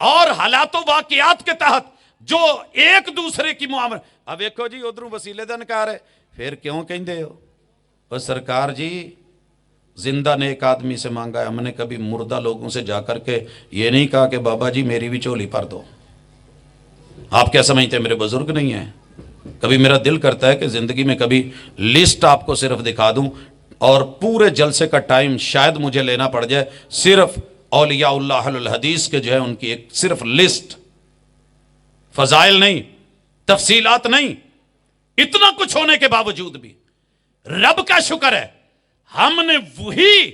اور حالات و واقعات کے تحت جو ایک دوسرے کی معاملہ. اب دیکھو جی ادھروں وسیلے دا انکار ہے, پھر کیوں کہندے ہو؟ اور سرکار جی زندہ نے ایک آدمی سے مانگا ہے, ہم نے کبھی مردہ لوگوں سے جا کر کے یہ نہیں کہا کہ بابا جی میری بھی چولی پر دو. آپ کیا سمجھتے ہیں میرے بزرگ نہیں ہیں؟ کبھی میرا دل کرتا ہے کہ زندگی میں کبھی لسٹ آپ کو صرف دکھا دوں, اور پورے جلسے کا ٹائم شاید مجھے لینا پڑ جائے صرف اولیاء اللہ اہل الحدیث کے جو ہے ان کی ایک صرف لسٹ, فضائل نہیں, تفصیلات نہیں. اتنا کچھ ہونے کے باوجود بھی رب کا شکر ہے ہم نے وہی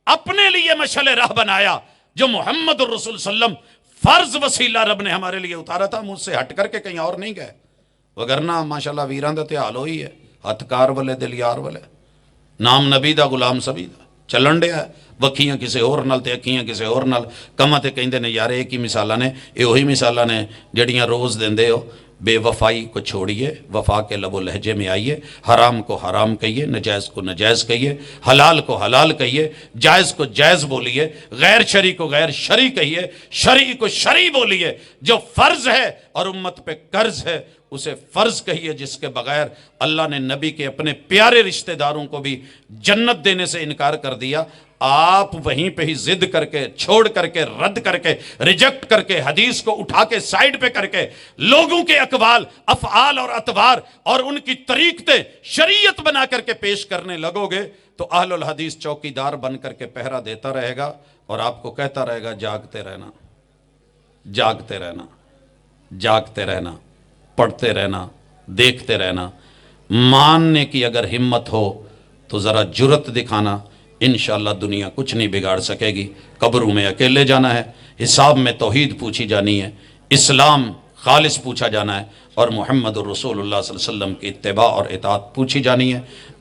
اپنے لیے مشعل راہ بنایا جو محمد الرسول صلی اللہ علیہ وسلم فرض وسیلہ رب نے ہمارے لیے اتارا تھا, مجھ سے ہٹ کر کے کہیں اور نہیں گئے. وگرنہ ماشاءاللہ ویران دا تے حال ہوئی ہے, ہتھ کار والے دل یار والے, نام نبی دا غلام سبھی دا چلن ڈیا ہے. وکھیاں کسے اور نال تے اکھیاں کسے اور نال. کماں تے کہندے نے یار ایک ہی مثالاں نے, یہ وہی مثالاں نے جڑیاں روز دیندے ہو. بے وفائی کو چھوڑیے, وفا کے لب و لہجے میں آئیے, حرام کو حرام کہیے, نجائز کو نجائز کہیے, حلال کو حلال کہیے, جائز کو جائز بولیے, غیر شرعی کو غیر شرعی کہیے, شرعی کو شرعی بولیے. جو فرض ہے اور امت پہ قرض ہے اسے فرض کہیے, جس کے بغیر اللہ نے نبی کے اپنے پیارے رشتہ داروں کو بھی جنت دینے سے انکار کر دیا. آپ وہیں پہ ہی ضد کر کے, چھوڑ کر کے, رد کر کے, ریجیکٹ کر کے, حدیث کو اٹھا کے سائیڈ پہ کر کے لوگوں کے اقوال, افعال اور اطوار اور ان کی طریقتیں شریعت بنا کر کے پیش کرنے لگو گے تو اہل الحدیث چوکی دار بن کر کے پہرا دیتا رہے گا اور آپ کو کہتا رہے گا جاگتے رہنا, جاگتے رہنا, جاگتے رہنا, پڑھتے رہنا, دیکھتے رہنا. ماننے کی اگر ہمت ہو تو ذرا جرت دکھانا, انشاءاللہ دنیا کچھ نہیں بگاڑ سکے گی. قبروں میں اکیلے جانا ہے, حساب میں توحید پوچھی جانی ہے, اسلام خالص پوچھا جانا ہے, اور محمد الرسول اللہ صلی اللہ علیہ وسلم کی اتباع اور اطاعت پوچھی جانی ہے.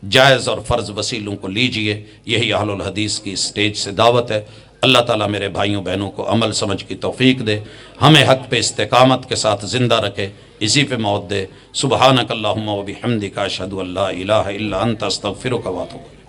جائز اور فرض وسیلوں کو لیجئے, یہی اہل الحدیث کی اسٹیج سے دعوت ہے. اللہ تعالیٰ میرے بھائیوں بہنوں کو عمل سمجھ کی توفیق دے, ہمیں حق پہ استقامت کے ساتھ زندہ رکھے, اسی پہ موت دے. سبحانک اللہم و بحمدک اشہد ان لا الہ الا انت استغفرک و اتوب الیک.